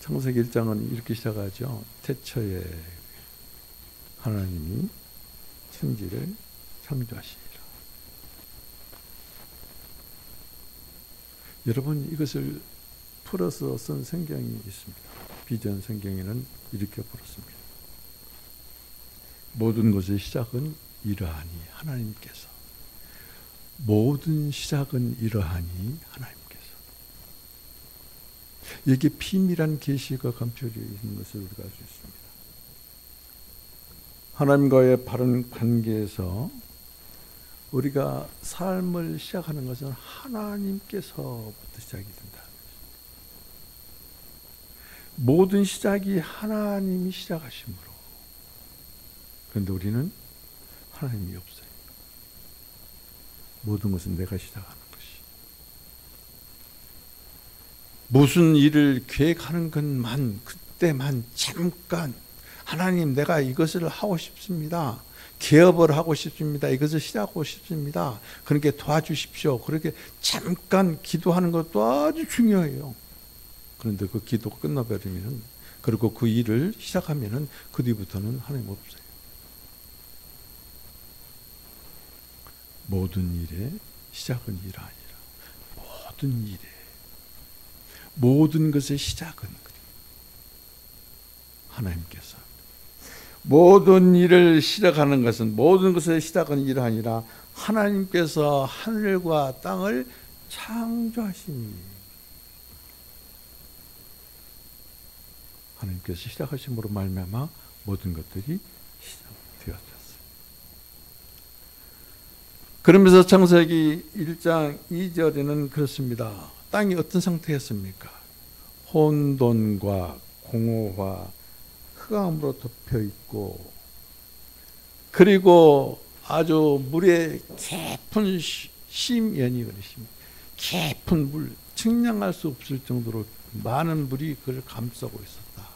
창세기 1장은 이렇게 시작하죠. 태초에 하나님이 천지를 창조하시니라. 여러분, 이것을 풀어서 쓴 성경이 있습니다. 비전 성경에는 이렇게 풀었습니다. 모든 것의 시작은 이러하니 하나님께서, 모든 시작은 이러하니 하나님께서. 여기에 비밀한 계시가 감춰져 있는 것을 우리가 알 수 있습니다. 하나님과의 바른 관계에서 우리가 삶을 시작하는 것은 하나님께서부터 시작이 된다. 모든 시작이 하나님이 시작하심으로. 그런데 우리는 하나님이 없어요. 모든 것은 내가 시작하는 것이. 무슨 일을 계획하는 것만, 그때만 잠깐 하나님, 내가 이것을 하고 싶습니다. 개업을 하고 싶습니다. 이것을 시작하고 싶습니다. 그렇게 도와주십시오. 그렇게 잠깐 기도하는 것도 아주 중요해요. 그런데 그 기도가 끝나버리면, 그리고 그 일을 시작하면은 그 뒤부터는 하나님 없어요. 모든 일의 시작은 일 아니라, 모든 일에, 모든 것의 시작은 하나님께서. 모든 일을 시작하는 것은, 모든 것의 시작은 일 아니라 하나님께서 하늘과 땅을 창조하시니. 하나님께서 시작하심으로 말미암아 모든 것들이 시작되었어요. 그러면서 창세기 1장 2절에는 그렇습니다. 땅이 어떤 상태였습니까? 혼돈과 공허와 흑암으로 덮여 있고, 그리고 아주 물에 깊은 심연이 그러십니다. 깊은 물, 측량할 수 없을 정도로 많은 물이 그를 감싸고 있었다.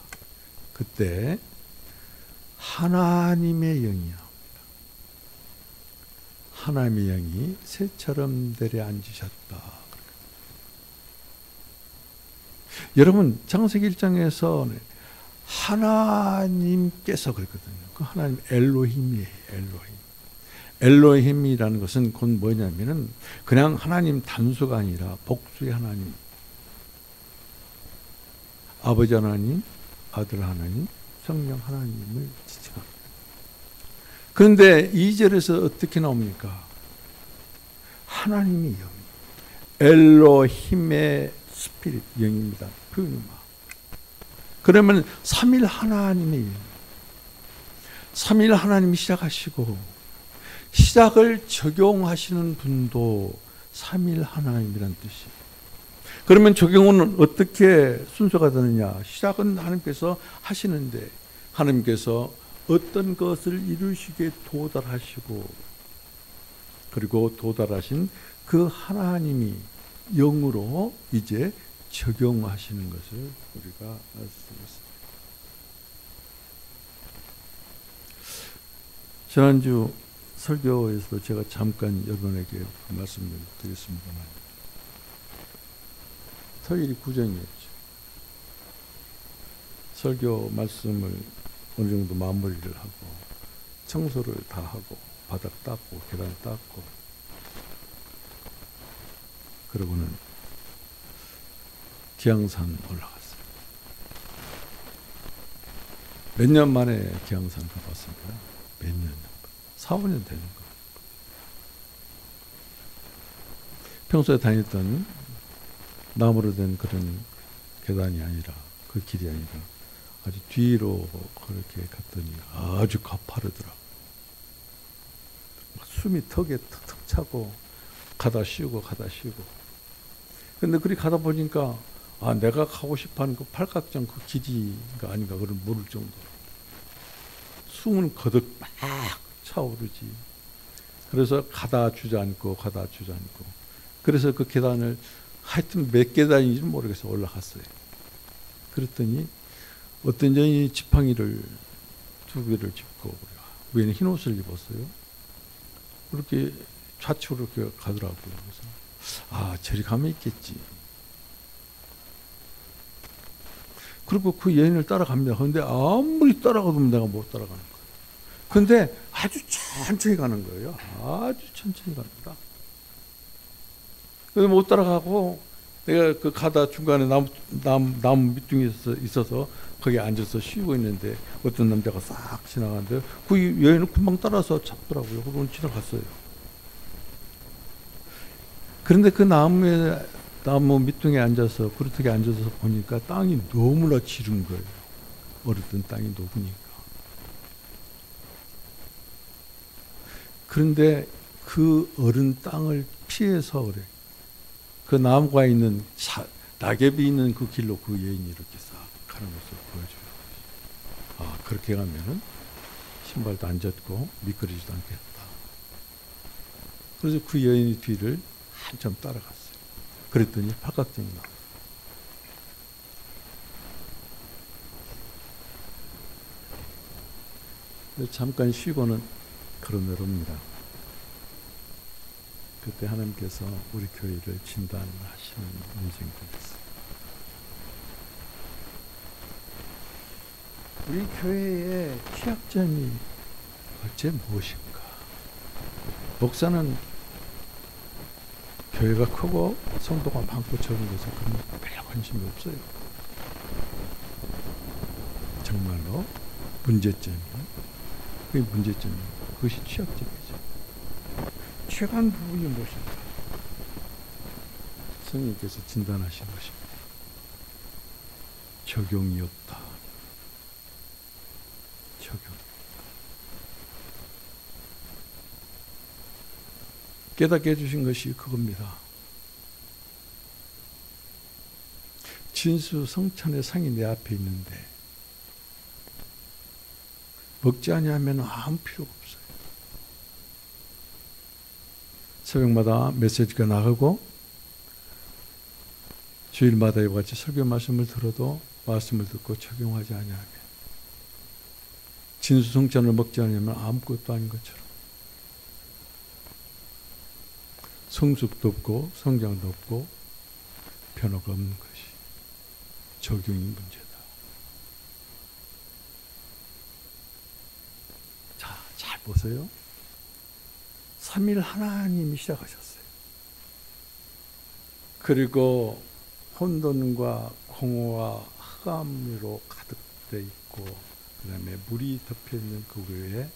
그때 하나님의 영이 나옵니다. 하나님의 영이 새처럼 내려앉으셨다. 여러분, 창세기 1장에서 하나님께서 그랬거든요. 그 하나님 엘로힘이에요. 엘로힘이라는 것은 곧 뭐냐면은 그냥 하나님 단수가 아니라 복수의 하나님. 아버지 하나님, 아들 하나님, 성령 하나님을 지칭합니다. 그런데 2절에서 어떻게 나옵니까? 하나님의 영, 엘로힘의 스피릿, 영입니다. 표현이마. 그러면 삼일 하나님의 영, 삼일 하나님이 시작하시고 시작을 적용하시는 분도 삼일 하나님이란 뜻이에요. 그러면 적용은 어떻게 순서가 되느냐? 시작은 하나님께서 하시는데 하나님께서 어떤 것을 이루시기에 도달하시고, 그리고 도달하신 그 하나님이 영으로 이제 적용하시는 것을 우리가 알 수 있습니다. 지난주 설교에서도 제가 잠깐 여러분에게 말씀을 드렸습니다만, 토요일이 구정이었죠. 설교 말씀을 어느 정도 마무리를 하고 청소를 다 하고 바닥 닦고 계단 닦고, 그러고는 기양산 올라갔어요. 몇 년 만에 기양산 가봤습니다. 몇 년? 4, 5년 되는 거. 평소에 다녔던 나무로 된 그런 계단이 아니라, 그 길이 아니라 아주 뒤로 그렇게 갔더니 아주 가파르더라고요. 숨이 턱에 턱턱 차고 가다 쉬고 가다 쉬고. 근데 그리 가다 보니까 내가 가고 싶어하는 그 팔각정 그 길이가 아닌가 그걸 모를 정도로 숨은 거듭 막 차오르지. 그래서 가다 주저앉고 가다 주저앉고, 그래서 그 계단을 하여튼 몇 계단인지 모르겠어 올라갔어요. 그랬더니 어떤 여인이 지팡이를 2개를 짚고, 위에는 흰 옷을 입었어요. 그렇게 좌측으로 이렇게 가더라고요. 그래서 저리 가면 있겠지. 그리고 그 여인을 따라갑니다. 그런데 아무리 따라가도 내가 못 따라가는 거예요. 근데 아주 천천히 가는 거예요. 아주 천천히 갑니다. 그래서 못 따라가고 내가 그 가다 중간에 나무 밑둥이 있어서 거기에 앉아서 쉬고 있는데 어떤 남자가 싹 지나가는데 그 여인은 금방 따라서 잡더라고요. 그러고 지나갔어요. 그런데 그 나무 밑둥에 앉아서 그루터기에 앉아서 보니까 땅이 너무나 지른 거예요. 어렸던 땅이 녹으니까. 그런데 그 어른 땅을 피해서 그래. 그 나무가 있는 낙엽이 있는 그 길로 그 여인이 이렇게 싹 가는 것을 보여줘요. 아, 그렇게 가면은 신발도 안 젖고 미끄러지도 않겠다. 그래서 그 여인의 뒤를 한참 따라갔어요. 그랬더니 팔각정이 나와요. 잠깐 쉬고는 걸어내려옵니다. 그때 하나님께서 우리 교회를 진단하시는 음성이 들렸어요. 우리 교회의 취약점이 어째 무엇인가? 목사는 교회가 크고 성도가 많고 적은 것에 그런 별로 관심이 없어요. 정말로 문제점이 그게 문제점이에요. 그것이 취약점이죠. 취약한 부분이 무엇인가? 성령께서 진단하신 것입니다. 적용이 없다. 적용. 깨닫게 해주신 것이 그겁니다. 진수성찬의 상이 내 앞에 있는데 먹지 아니하면 아무 필요가 없어요. 새벽마다 메시지가 나가고 주일마다 이와 같이 설교 말씀을 들어도 말씀을 듣고 적용하지 아니하면 진수성찬을 먹지 않으면 아무것도 아닌 것처럼 성숙도 없고 성장도 없고 변화가 없는 것이 적용이 문제다. 자, 잘 보세요. 3일 하나님이 시작하셨어요. 그리고 혼돈과 공허와 흑암으로 가득되어 있고 그 다음에 물이 덮여있는 그 위에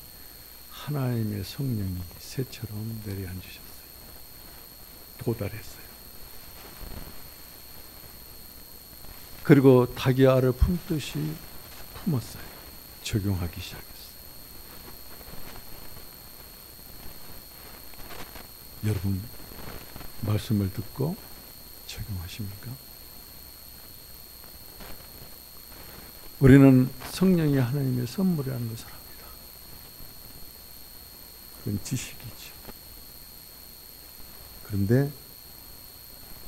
하나님의 성령이 새처럼 내려앉으셨어요. 도달했어요. 그리고 닭이 알을 품듯이 품었어요. 적용하기 시작했어요. 여러분 말씀을 듣고 적용하십니까? 우리는 성령이 하나님의 선물이라는 것을 합니다. 그건 지식이죠. 그런데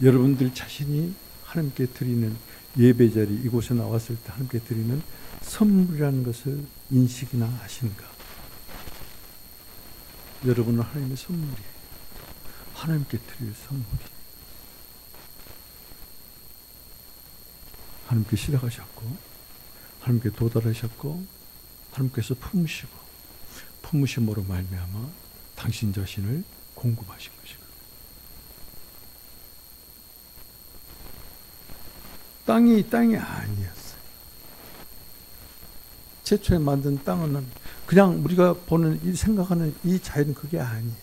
여러분들 자신이 하나님께 드리는 예배자리 이곳에 나왔을 때 하나님께 드리는 선물이라는 것을 인식이나 하신가? 여러분은 하나님의 선물이에요. 하나님께 드릴 선물이. 하나님께 시작하셨고 하나님께 도달하셨고 하나님께서 품으시고 품으심으로 말미암아 당신 자신을 공급하신 것이고 땅이 아니었어요. 최초에 만든 땅은 그냥 우리가 보는 생각하는 이 자연은 그게 아니에요.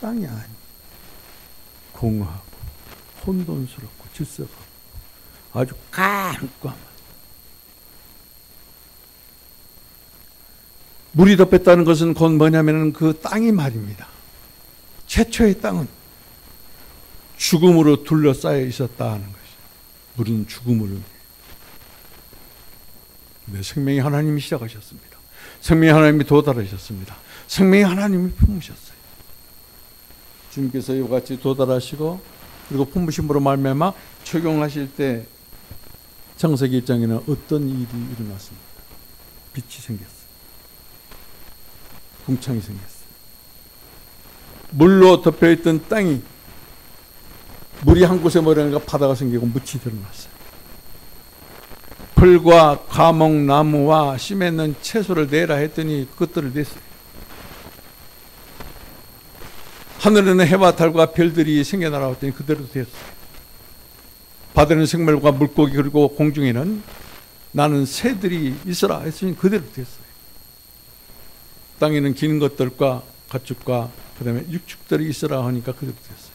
땅이 아니에요. 공허하고 혼돈스럽고 질서가 아주 깜깜한 물이 덮였다는 것은 곧 뭐냐면 그 땅이 말입니다. 최초의 땅은 죽음으로 둘러싸여 있었다 하는 것이. 물은 죽음을 내 생명이 하나님이 시작하셨습니다. 생명이 하나님이 도달하셨습니다. 생명이 하나님이 품으셨어요. 주님께서 이와 같이 도달하시고 그리고 품으심으로 말미암아 적용하실 때 창세기 1장에는 어떤 일이 일어났습니까? 빛이 생겼어요. 궁창이 생겼어요. 물로 덮여있던 땅이 물이 한 곳에 모이니까 바다가 생기고 묻이 드러났어요. 풀과 과목, 나무와 씨 맺는 채소를 내라 했더니 그것들을 냈어요. 하늘에는 해와 달과 별들이 생겨나라 했더니 그대로 됐어요. 바다는 생물과 물고기 그리고 공중에는 나는 새들이 있어라 했으니 그대로 됐어요. 땅에는 기는 것들과 가축과 그 다음에 육축들이 있어라 하니까 그대로 됐어요.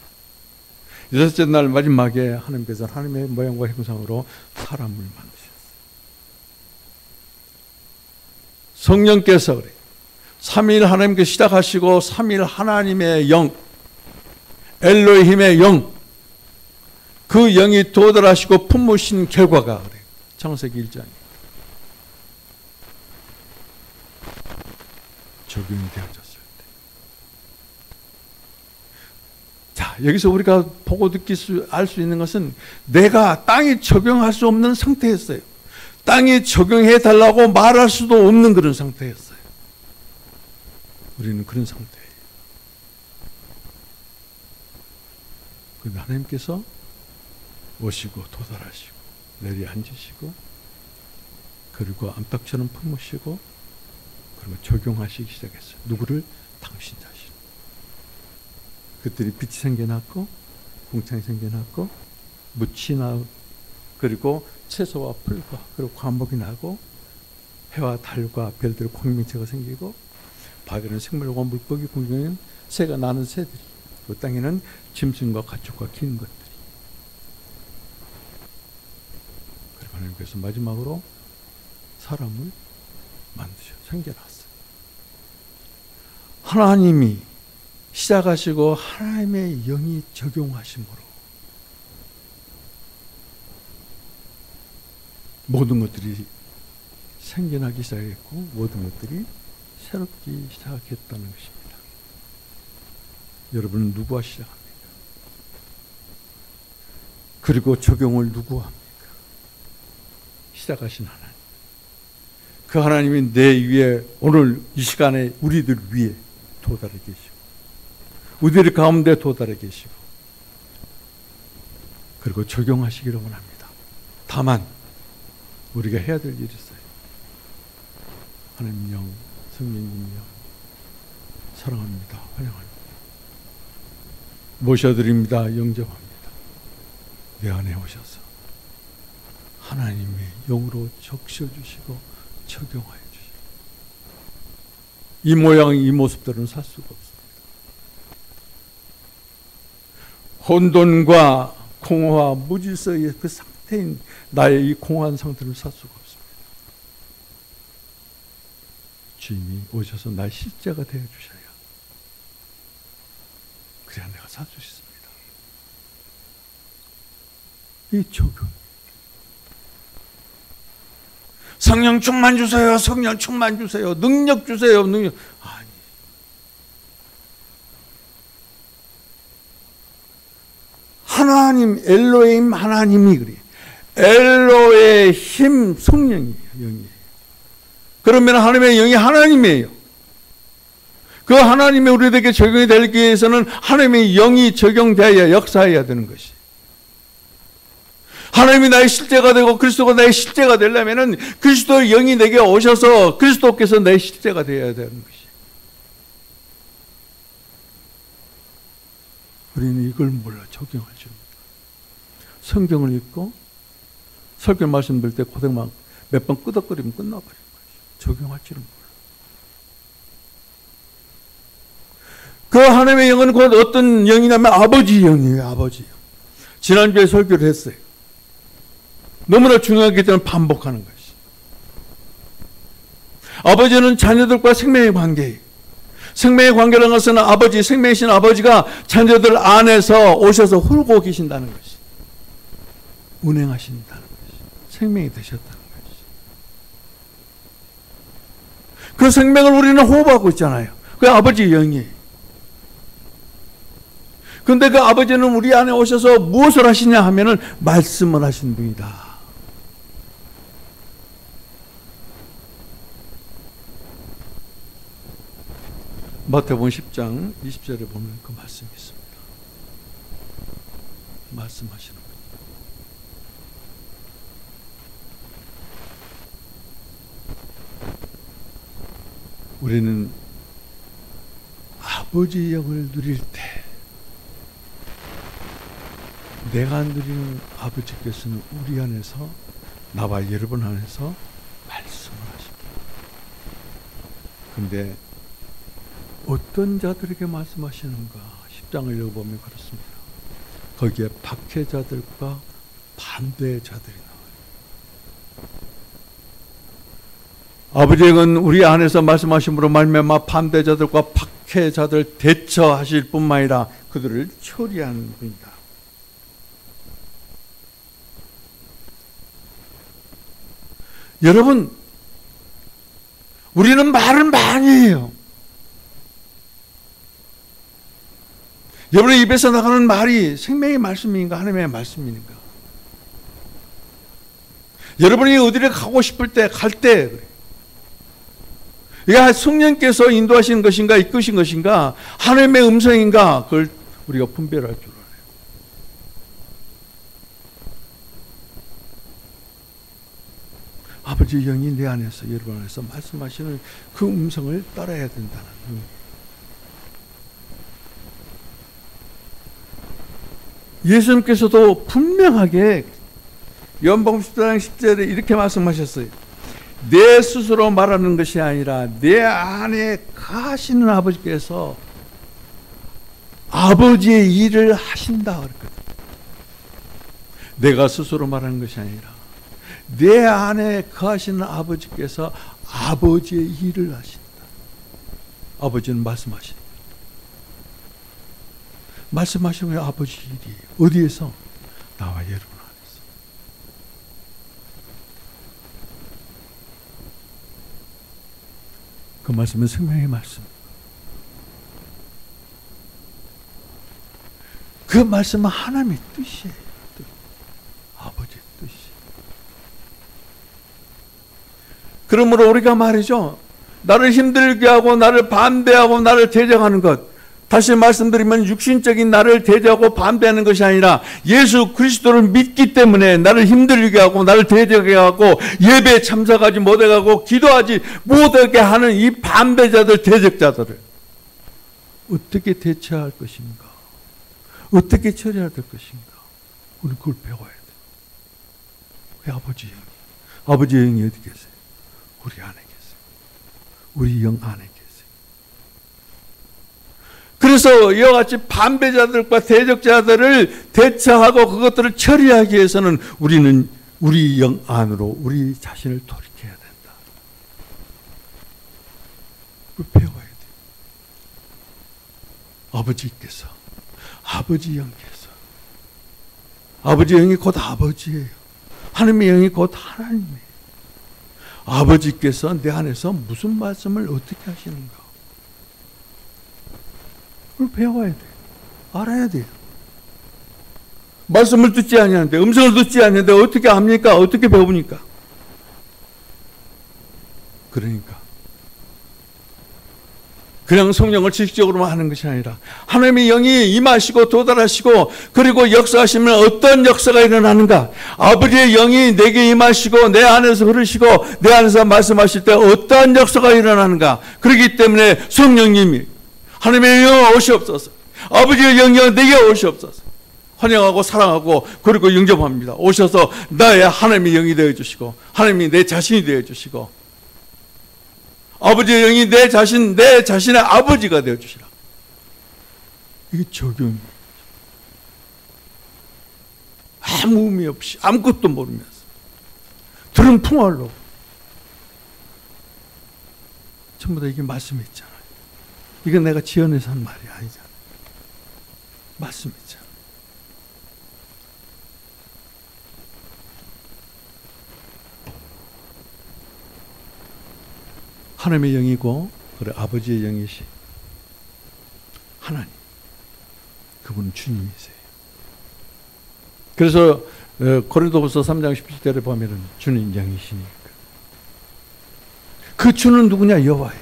여섯째 날 마지막에 하나님께서 하나님의 모양과 형상으로 사람을 만드셨어요. 성령께서 그래요. 삼위일 하나님께서 시작하시고 삼위일 하나님의 영, 엘로힘의 영, 그 영이 도달하시고 품으신 결과가 그래요. 창세기 1장에 적용이 되어졌을 때. 자, 여기서 우리가 보고 알 수 있는 것은 내가 땅에 적용할 수 없는 상태였어요. 땅에 적용해 달라고 말할 수도 없는 그런 상태였어요. 우리는 그런 상태예요. 그런데 하나님께서 오시고 도달하시고 내려앉으시고 그리고 안팎처럼 품으시고 그리고 적용하시기 시작했어요. 누구를? 당신 자신. 그들이 빛이 생겨났고 궁창이 생겨났고 묻이 나고 그리고 채소와 풀과 그리고 과목이 나고 해와 달과 별들 공명체가 생기고 바다는 생물과 물고기 공중에는 새가 나는 새들이 그 땅에는 짐승과 가축과 긴 것들이 그리고 하나님께서 마지막으로 사람을 만드셔 생겨났어요. 하나님이 시작하시고 하나님의 영이 적용하심으로 모든 것들이 생겨나기 시작했고 모든 것들이 새롭기 시작했다는 것입니다. 여러분은 누구와 시작합니까? 그리고 적용을 누구와 합니까? 시작하신 하나님. 그 하나님이 내 위에 오늘 이 시간에 우리들 위에 도달해 계시고 우리들 가운데 도달해 계시고 그리고 적용하시기를 원합니다. 다만 우리가 해야 될 일이 있어요. 하나님 영, 성령님 영 사랑합니다. 환영합니다. 모셔드립니다. 영접합니다. 내 안에 오셔서 하나님의 영으로 적셔주시고 적용하여 주시고 이 모양 이 모습들은 살 수가 없습니다. 혼돈과 공허와 무질서의 그 상태인 나의 이 공허한 상태를 살 수가 없습니다. 주님이 오셔서 나의 실제가 되어주셔야 그래야 내가 살 수 있습니다. 이 적용. 성령 충만 주세요. 성령 충만 주세요. 능력 주세요. 능력. 아니. 하나님 엘로힘 하나님이 그래. 엘로의 힘 성령이에요. 영이에요. 그러면 하나님의 영이 하나님이에요. 그 하나님의 우리에게 적용이 되기 위해서는 하나님의 영이 적용되어야 역사해야 되는 것이. 하나님이 나의 실제가 되고 그리스도가 나의 실제가 되려면은 그리스도의 영이 내게 오셔서 그리스도께서 내 실제가 되어야 되는 것이. 우리는 이걸 몰라 적용할 줄 몰라. 성경을 읽고 설교 말씀 들 때 고백만 몇 번 끄덕거리면 끝나버리는 거죠. 적용할 줄은 몰라. 그 하나님의 영은 곧 어떤 영이냐면 아버지 영이에요. 아버지 영. 지난주에 설교를 했어요. 너무나 중요하기 때문에 반복하는 것이. 아버지는 자녀들과 생명의 관계예요. 생명의 관계라는 것은 아버지, 생명이신 아버지가 자녀들 안에서 오셔서 훑고 계신다는 것이. 운행하신다는 것이. 생명이 되셨다는 것이. 그 생명을 우리는 호흡하고 있잖아요. 그 아버지의 영이에요. 그런데 그 아버지는 우리 안에 오셔서 무엇을 하시냐 하면은 말씀을 하신 분이다. 마태복음 10장 20절에 보면 그 말씀이 있습니다. 말씀하시는 분. 우리는 아버지의 영을 누릴 때 내가 누리는 아버지께서는 우리 안에서, 나와 여러분 안에서 말씀을 하십니다. 근데 어떤 자들에게 말씀하시는가? 10장을 읽어보면 그렇습니다. 거기에 박해자들과 반대자들이 나와요. 아버지의 영은 우리 안에서 말씀하심으로 말미암아 반대자들과 박해자들 대처하실 뿐만 아니라 그들을 처리하는 분이다. 여러분, 우리는 말을 많이 해요. 여러분의 입에서 나가는 말이 생명의 말씀인가 하나님의 말씀인가? 여러분이 어디를 가고 싶을 때, 갈 때, 이게 성령께서 인도하시는 것인가, 이끄신 것인가, 하나님의 음성인가, 그걸 우리가 분별할 줄 알아요. 아버지의 영이 내 안에서, 여러분 안에서 말씀하시는 그 음성을 따라야 된다는 의미예요. 예수님께서도 분명하게 요한복음 10장 10절에 이렇게 말씀하셨어요. 내 스스로 말하는 것이 아니라 내 안에 가시는 아버지께서 아버지의 일을 하신다 그랬거든요. 내가 스스로 말하는 것이 아니라 내 안에 거하시는 아버지께서 아버지의 일을 하신다. 아버지는 말씀하신다. 말씀하시는 게 아버지 일이에요. 어디에서? 나와 여러분 안에서. 그 말씀은 생명의 말씀. 그 말씀은 하나님의 뜻이에요. 아버지의 뜻이. 그러므로 우리가 말이죠, 나를 힘들게 하고 나를 반대하고 나를 대적하는 것, 다시 말씀드리면 육신적인 나를 대적하고 반대하는 것이 아니라 예수 그리스도를 믿기 때문에 나를 힘들게 하고 나를 대적하게 하고 예배에 참석하지 못하고 기도하지 못하게 하는 이 반대자들, 대적자들을 어떻게 대처할 것인가, 어떻게 처리해야 될 것인가, 우리 그걸 배워야 돼. 그 아버지의 영이, 아버지의 영이 어디 계세요? 우리 안에 계세요. 우리 영 안에 계세요. 그래서 이와 같이 반대자들과 대적자들을 대처하고 그것들을 처리하기 위해서는 우리는 우리 영 안으로 우리 자신을 돌이켜야 된다. 그걸 배워야 돼. 아버지께서, 아버지 영께서, 아버지 영이 곧 아버지예요. 하나님의 영이 곧 하나님이에요. 아버지께서 내 안에서 무슨 말씀을 어떻게 하시는가? 그걸 배워야 돼. 알아야 돼요. 말씀을 듣지 아니하는데, 음성을 듣지 않는데 어떻게 합니까? 어떻게 배웁니까? 그러니까 그냥 성령을 지식적으로만 하는 것이 아니라 하나님의 영이 임하시고 도달하시고 그리고 역사하시면 어떤 역사가 일어나는가? 아버지의 영이 내게 임하시고 내 안에서 흐르시고 내 안에서 말씀하실 때 어떠한 역사가 일어나는가? 그렇기 때문에 성령님이 하나님의 영이 오시옵소서, 아버지의 영이 내게 오시옵소서 환영하고 사랑하고 그리고 영접합니다. 오셔서 나의 하나님의 영이 되어주시고 하나님이 내 자신이 되어주시고 아버지의 영이 내 자신의 아버지가 되어주시라. 이게 적용입니다. 아무 의미 없이 아무것도 모르면서 들은 풍월로 전부 다 이게 말씀이 있잖아요. 이건 내가 지어내서 한 말이 아니잖아요. 말씀이 있잖아요. 하나님의 영이고 그래 아버지의 영이시 하나님, 그분은 주님이세요. 그래서 고린도후서 3장 17절에 보면은 주님 영이시니까 그 주는 누구냐? 여호와예요.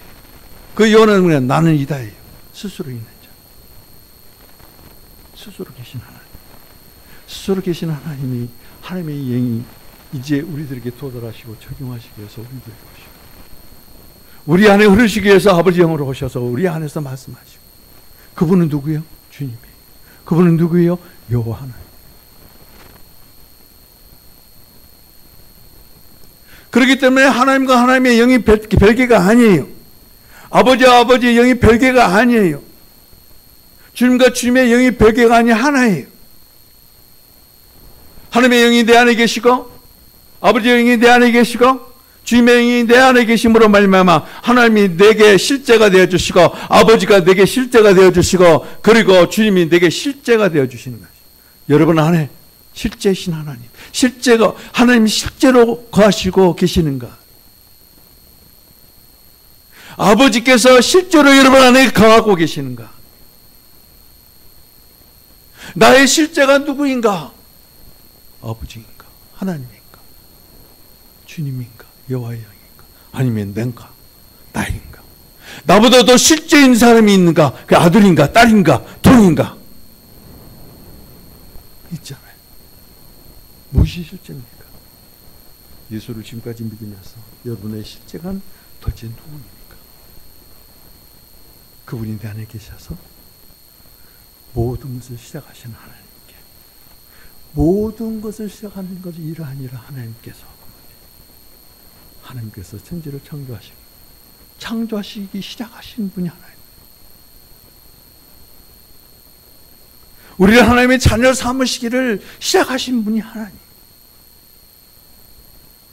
그 여호와는 누구냐? 나는 이다예요. 스스로 있는 자, 스스로 계신 하나님, 스스로 계신 하나님이 하나님의 영이 이제 우리들에게 도달하시고 적용하시기 위해서 우리들에게 오시고 우리 안에 흐르시기 위해서 아버지 영으로 오셔서 우리 안에서 말씀하시고. 그분은 누구예요? 주님이에요. 그분은 누구예요? 여호와 하나님. 그렇기 때문에 하나님과 하나님의 영이 별개가 아니에요. 아버지와 아버지의 영이 별개가 아니에요. 주님과 주님의 영이 별개가 아니 하나예요. 하나님의 영이 내 안에 계시고 아버지의 영이 내 안에 계시고 주님의 영이 내 안에 계심으로 말미암아 하나님이 내게 실제가 되어주시고 아버지가 내게 실제가 되어주시고 그리고 주님이 내게 실제가 되어주시는 것이죠. 여러분 안에 실제신 하나님, 실제가 하나님이 실제로 거하시고 계시는가? 아버지께서 실제로 여러분 안에 거하고 계시는가? 나의 실제가 누구인가? 아버지인가? 하나님인가? 주님인가? 여호와의 영인가? 아니면 내가? 나인가? 나보다 더 실제인 사람이 있는가? 그 아들인가? 딸인가? 돈인가? 있잖아요. 무엇이 실제입니까? 예수를 지금까지 믿으면서 여러분의 실제가 도대체 누구입니까? 그분이 내 안에 계셔서 모든 것을 시작하시는 하나님께, 모든 것을 시작하는 것이 이러하니라 하나님께서 천지를 창조하시기 시작하신 분이 하나님. 우리를 하나님의 자녀 삼으시기를 시작하신 분이 하나님.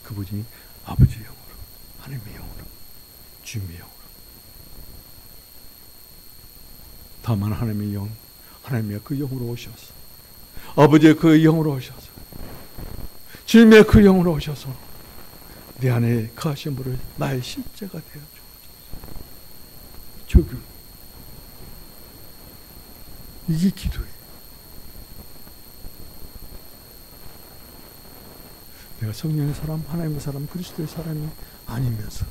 그분이 아버지의 영으로, 하나님의 영으로, 주님의 영으로. 다만 하나님의 영, 하나님의 그 영으로 오셔서, 아버지의 그 영으로 오셔서, 주님의 그 영으로 오셔서 내 안에 거하심으로 나의 실제가 되어 주옵소서. 적용. 이게 기도예요. 내가 성령의 사람, 하나님의 사람, 그리스도의 사람이 아니면서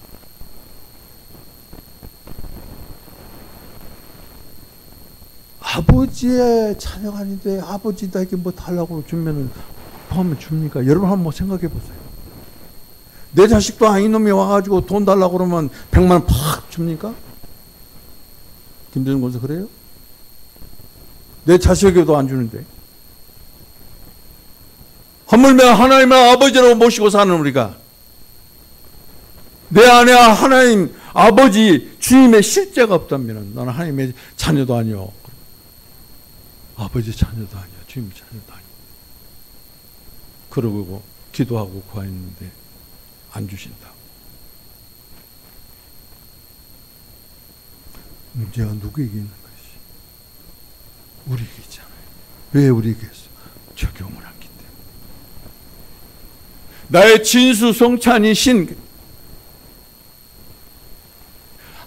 아버지의 자녀가 아닌데 아버지 나에게 뭐 달라고 주면은 하면 줍니까? 여러분 한번 생각해 보세요. 내 자식도 아닌 놈이 와가지고 돈 달라고 그러면 100만 원 팍 줍니까? 김대중 권사 그래요? 내 자식에게도 안 주는데. 하물며 하나님의 아버지라고 모시고 사는 우리가 내 안에 하나님 아버지 주님의 실제가 없다면 나는 하나님의 자녀도 아니요, 아버지 자녀도 아니야, 주님 자녀도 아니야. 그러고 기도하고 구하였는데 안 주신다. 문제가 누구에게 있는 것이? 우리에게 있잖아요. 왜 우리에게 있어? 적용을 하기 때문에. 나의 진수성찬이신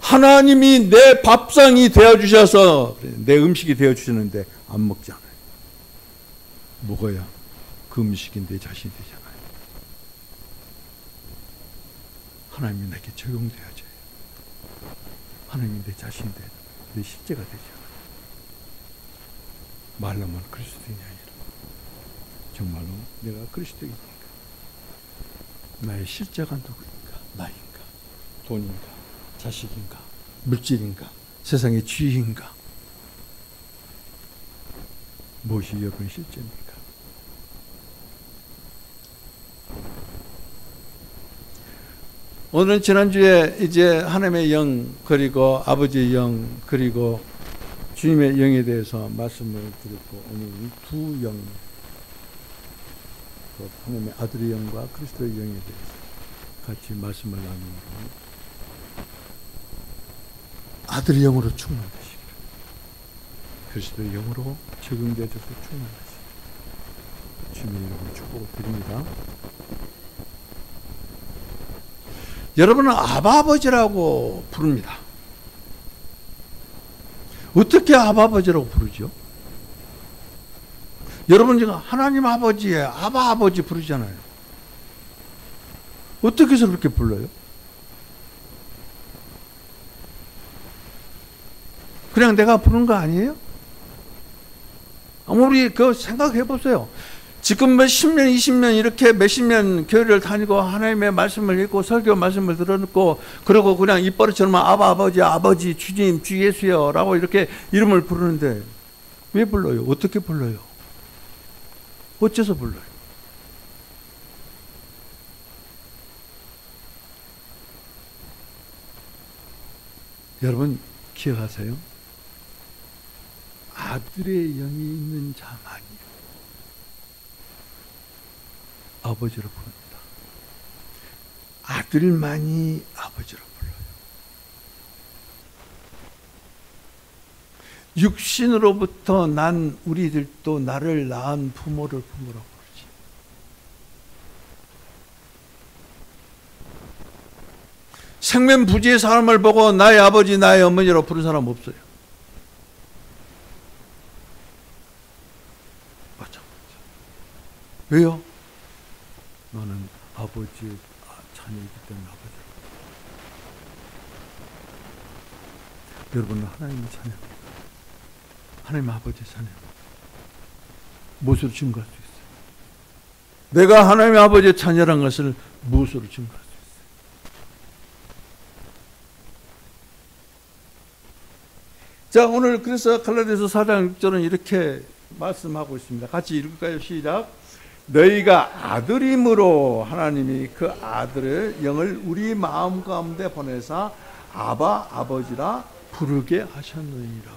하나님이 내 밥상이 되어주셔서 내 음식이 되어주시는데 안 먹잖아요. 먹어야 그 음식이 내 자신이 되잖아요. 하나님이 내게 적용돼야죠. 하나님이 내 자신이 돼, 내 실제가 되잖아요. 말로만 그리스도인이 아니라 정말로 내가 그리스도인인가? 나의 실제가 누구인가? 나인가? 돈인가? 자식인가? 물질인가? 세상의 지위인가? 무엇이 여러분의 실제입니까? 오늘은 지난주에 이제 하나님의 영 그리고 아버지의 영 그리고 주님의 영에 대해서 말씀을 드렸고 오늘은 두 영, 하나님의 아들의 영과 그리스도의 영에 대해서 같이 말씀을 나누는 아들의 영으로 충만되시기를, 그리스도의 영으로 적용되어져서 충만하시기를 주님의 이름으로 축복을 드립니다. 여러분은 아버지라고 부릅니다. 어떻게 아버지라고 부르죠? 여러분 지금 하나님 아버지의 아버지 부르잖아요. 어떻게 해서 그렇게 불러요? 그냥 내가 부르는 거 아니에요? 아무리 그 생각해 보세요. 지금 몇 10년, 20년 이렇게 몇십 년 교회를 다니고 하나님의 말씀을 읽고 설교 말씀을 들어놓고 그러고 그냥 입버릇처럼 아바, 아버지, 아버지, 주님, 주 예수여 라고 이렇게 이름을 부르는데 왜 불러요? 어떻게 불러요? 어째서 불러요? 여러분 기억하세요? 아들의 영이 있는 자만이 아버지로 부릅니다. 아들만이 아버지로 불러요. 육신으로부터 난 우리들도 나를 낳은 부모를 부모라고 부르지. 생면부지의 사람을 보고 나의 아버지, 나의 어머니로 부른 사람 없어요. 맞아. 왜요? 너는 아버지의 자녀이기 때문에 아버지로. 여러분은 하나님의 자녀입니다. 하나님 아버지의 자녀입니다. 무엇으로 증거할 수 있어요? 내가 하나님의 아버지의 자녀란 것을 무엇으로 증거할 수 있어요? 자, 오늘 그래서 갈라디아서 4장 6절은 이렇게 말씀하고 있습니다. 같이 읽을까요? 시작. 너희가 아들임으로 하나님이 그 아들의 영을 우리 마음 가운데 보내사 아바 아버지라 부르게 하셨느니라.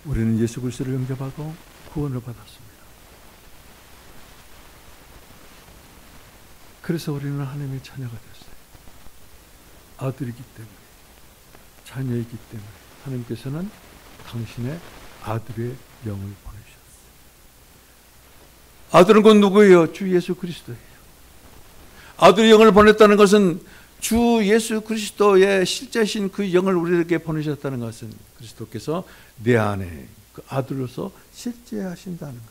우리는 예수 그리스도를 영접하고 구원을 받았습니다. 그래서 우리는 하나님의 자녀가 됐어요. 아들이기 때문에, 자녀이기 때문에 하나님께서는 당신의 아들의 영을 보내셨어요. 아들은 곧 누구예요? 주 예수 그리스도예요. 아들의 영을 보냈다는 것은 주 예수 그리스도의 실제신 그 영을 우리에게 보내셨다는 것은 그리스도께서 내 안에 그 아들로서 실제하신다는 것이.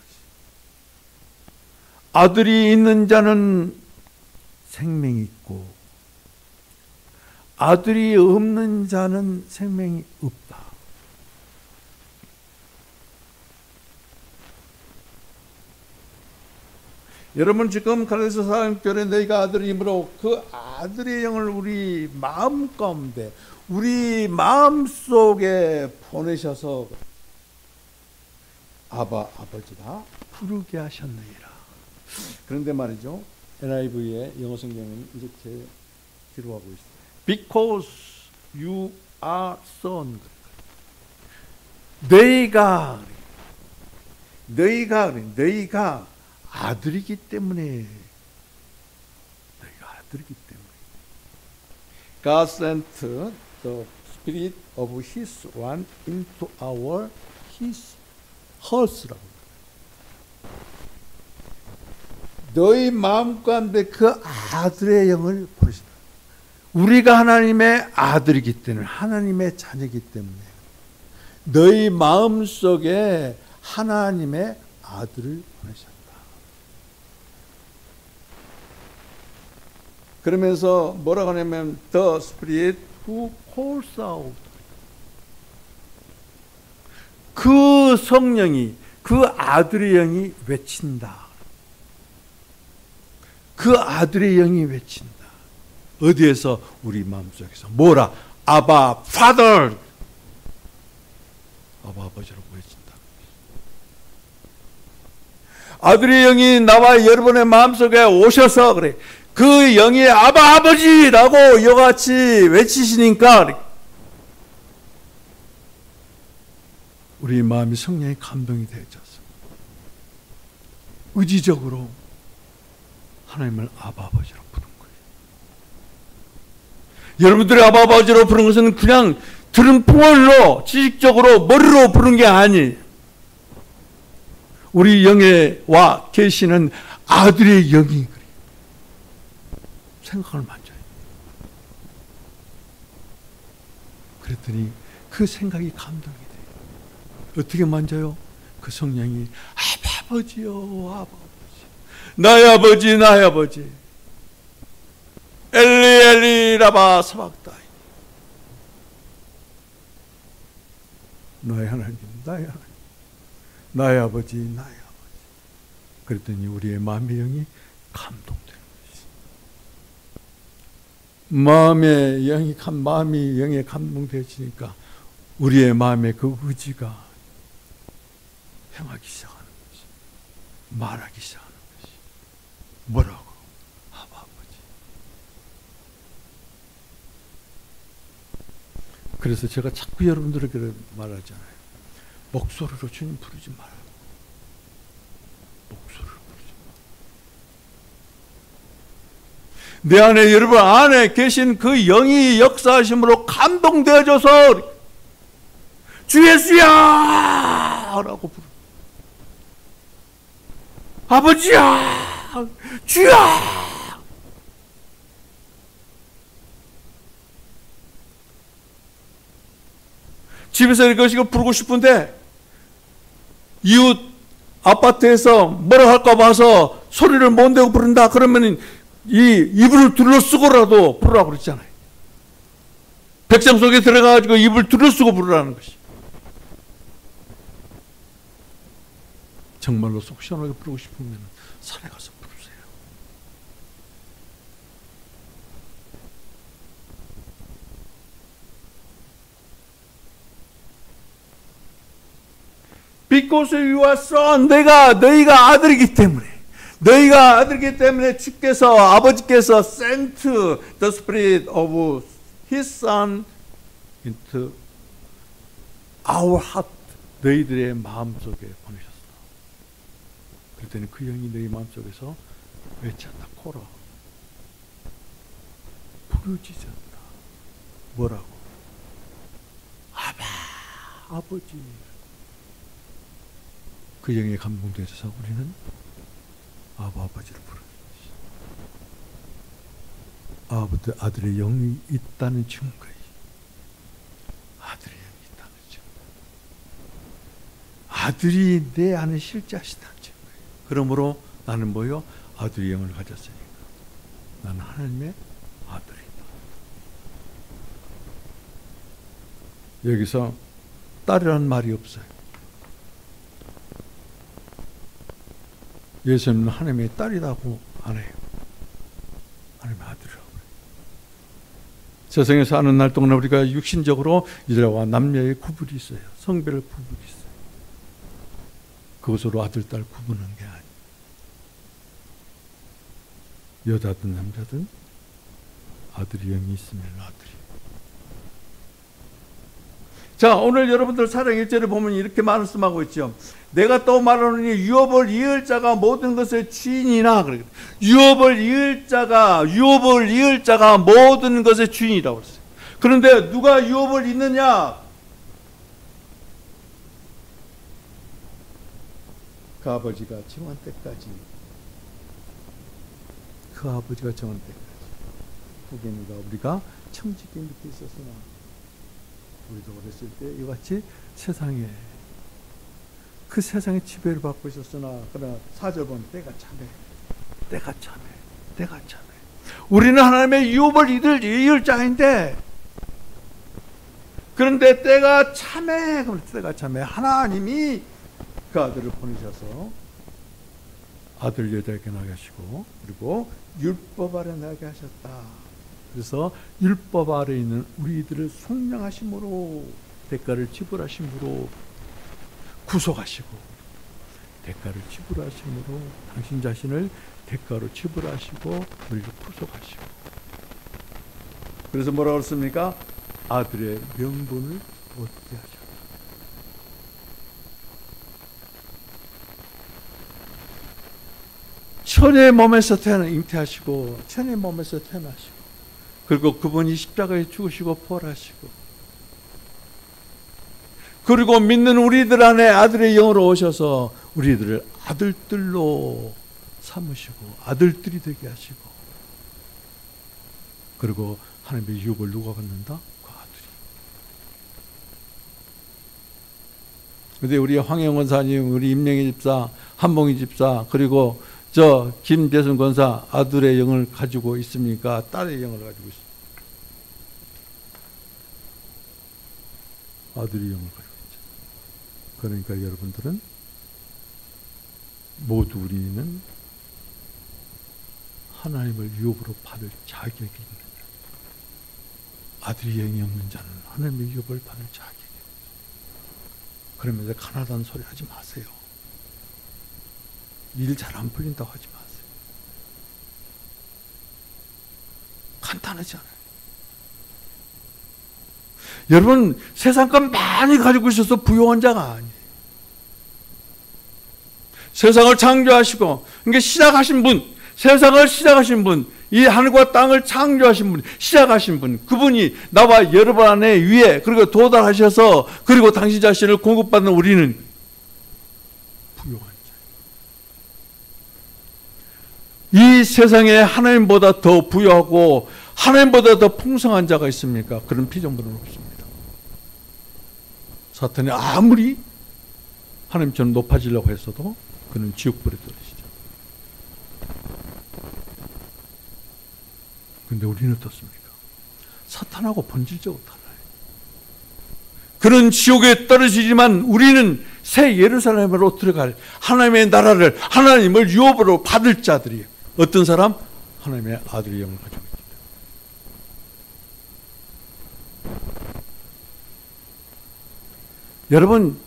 아들이 있는 자는 생명이 있고 아들이 없는 자는 생명이 없다. 여러분 지금 갈라디아서 4장 6절에 너희가 아들이므로 그 아들의 영을 우리 마음 가운데 우리 마음속에 보내셔서 아바 아버지라 부르게 하셨느니라. 그런데 말이죠, NIV의 영어 성경은 이렇게 기록하고 있어요. Because you are son. 너희가 아들이기 때문에, 너희가 아들이기 때문에 God sent the Spirit of His One into our His hearts라고. 너희 마음 가운데 그 아들의 영을 보내신다. 우리가 하나님의 아들이기 때문에, 하나님의 자녀이기 때문에 너희 마음 속에 하나님의 아들을 보내셨다. 그러면서 뭐라고 하냐면 The Spirit who calls out. 그 성령이, 그 아들의 영이 외친다. 그 아들의 영이 외친다. 어디에서? 우리 마음속에서. 뭐라? 아바 파더. 아바 아버지라고 외친다. 아들의 영이 나와 여러분의 마음속에 오셔서 그래. 그 영이 아바 아버지라고 이같이 외치시니까 우리 마음이 성령의 감동이 되어져서 의지적으로 하나님을 아바 아버지로 부른 거예요. 여러분들이 아바 아버지로 부른 것은 그냥 들은 풍월로 지식적으로 머리로 부른 게 아니에요. 우리 영에 와 계시는 아들의 영이 그래요. 생각을 만져요. 그랬더니 그 생각이 감동이 돼요. 어떻게 만져요? 그 성령이 아버지요, 아버지. 나의 아버지, 나의 아버지. 엘리 엘리 라바 사박다이. 너의 하나님, 나의 하나님. 나의 아버지, 나의 아버지. 그랬더니 우리의 마음의 영이 감동되는 것이. 마음이 영에 감동되어지니까 우리의 마음의 그 의지가 행하기 시작하는 것이. 말하기 시작하는 것이. 뭐라고? 아버지. 그래서 제가 자꾸 여러분들에게 말하잖아요. 목소리로 주님 부르지 말라고. 목소리로 부르지 말라고. 내 안에, 여러분 안에 계신 그 영이 역사하심으로 감동되어져서 주 예수야! 라고 부르. 아버지야! 주야! 집에서 이것이 부르고 싶은데 이웃 아파트에서 뭐라 할까 봐서 소리를 못 내고 부른다 그러면 이 입을 둘러쓰고라도 부르라고 그랬잖아요. 백성 속에 들어가가지고 입을 둘러쓰고 부르라는 것이. 정말로 속 시원하게 부르고 싶으면 산에 가서 부르세요. Because you are son, 너희가 아들이기 때문에 주께서 아버지께서 sent the spirit of his son into our heart. 너희들의 마음속에 보내셨어. 그랬더니 그 영이 너희 마음속에서 외쳤다. 코로 부르짖었다. 뭐라고? 아버지. 그 영에 감동되어서 우리는 아버지를 부르는 것이. 아들의 영이 있다는 증거이. 아들의 영이 있다는 증거. 아들이 내 안에 실제하시다는 증거예요. 그러므로 나는 뭐요? 아들의 영을 가졌으니까 나는 하나님의 아들이다. 여기서 딸이라는 말이 없어요. 예수님은 하나님의 딸이라고 안 해요. 하나님의 아들이라고 해요. 세상에서 사는 날 동안 우리가 육신적으로 이들과 남녀의 구분이 있어요. 성별 구분이 있어요. 그것으로 아들, 딸 구분하는 게 아니에요. 여자든 남자든 아들이 영이 있으면 아들이. 자, 오늘 여러분들 사장 1절에 보면 이렇게 말씀하고 있죠. 내가 또 말하노니 유업을 이을 자가 모든 것의 주인이나. 유업을 이을 자가 모든 것의 주인이라고 했어요. 그런데 누가 유업을 잇느냐? 그 아버지가 정한 때까지. 그 아버지가 정한 때까지. 후견이가 우리가 청지기 밑에 있었으나 우리도 어렸을 때 이같이 세상에 그 세상의 지배를 받고 있었으나 그러나 4절 보면 때가 참해. 우리는 하나님의 유업을 이을 자인데 그런데 때가 참해. 하나님이 그 아들을 보내셔서 아들 여자에게 나게 하시고 그리고 율법 아래 나게 하셨다. 그래서 율법 아래 있는 우리들을 속량하심으로 대가를 지불하심으로 구속하시고 대가를 지불하심으로 당신 자신을 대가로 지불하시고 우리를 구속하시고 그래서 뭐라고 그랬습니까? 아들의 명분을 얻게 하셨다. 천의 몸에서 잉태하시고 천의 몸에서 태어나시고 그리고 그분이 십자가에 죽으시고 부활하시고 그리고 믿는 우리들 안에 아들의 영으로 오셔서 우리들을 아들들로 삼으시고 아들들이 되게 하시고 그리고 하나님의 유업을 누가 받는다? 그 아들이. 그런데 우리 황영 권사님, 우리 임영희 집사, 한봉희 집사 그리고 저 김대순 권사 아들의 영을 가지고 있습니까? 딸의 영을 가지고 있습니까? 아들의 영을 가지고 있죠. 그러니까 여러분들은 모두 우리는 하나님을 유업으로 받을 자격이 있는, 아들이 영이 없는 자는 하나님의 유업을 받을 자격이 있는. 그러면서 가난하다는 소리 하지 마세요. 일 잘 안 풀린다고 하지 마세요. 간단하지 않아요. 여러분, 세상 것 많이 가지고 있어서 부유한 자가 아니에요. 세상을 창조하시고, 그러니까 시작하신 분, 세상을 시작하신 분, 이 하늘과 땅을 창조하신 분, 시작하신 분, 그분이 나와 여러분 안에 위에, 그리고 도달하셔서, 그리고 당신 자신을 공급받는 우리는 부유한 자예요. 이 세상에 하나님보다 더 부유하고 하나님보다 더 풍성한 자가 있습니까? 그런 피조물은 없습니다. 사탄이 아무리 하나님처럼 높아지려고 했어도 그는 지옥불에 떨어지죠. 그런데 우리는 어떻습니까? 사탄하고 본질적으로 달라요. 그런 지옥에 떨어지지만 우리는 새 예루살렘으로 들어갈 하나님의 나라를, 하나님을 유업으로 받을 자들이에요. 어떤 사람? 하나님의 아들의 영을 가지고 있다. 여러분,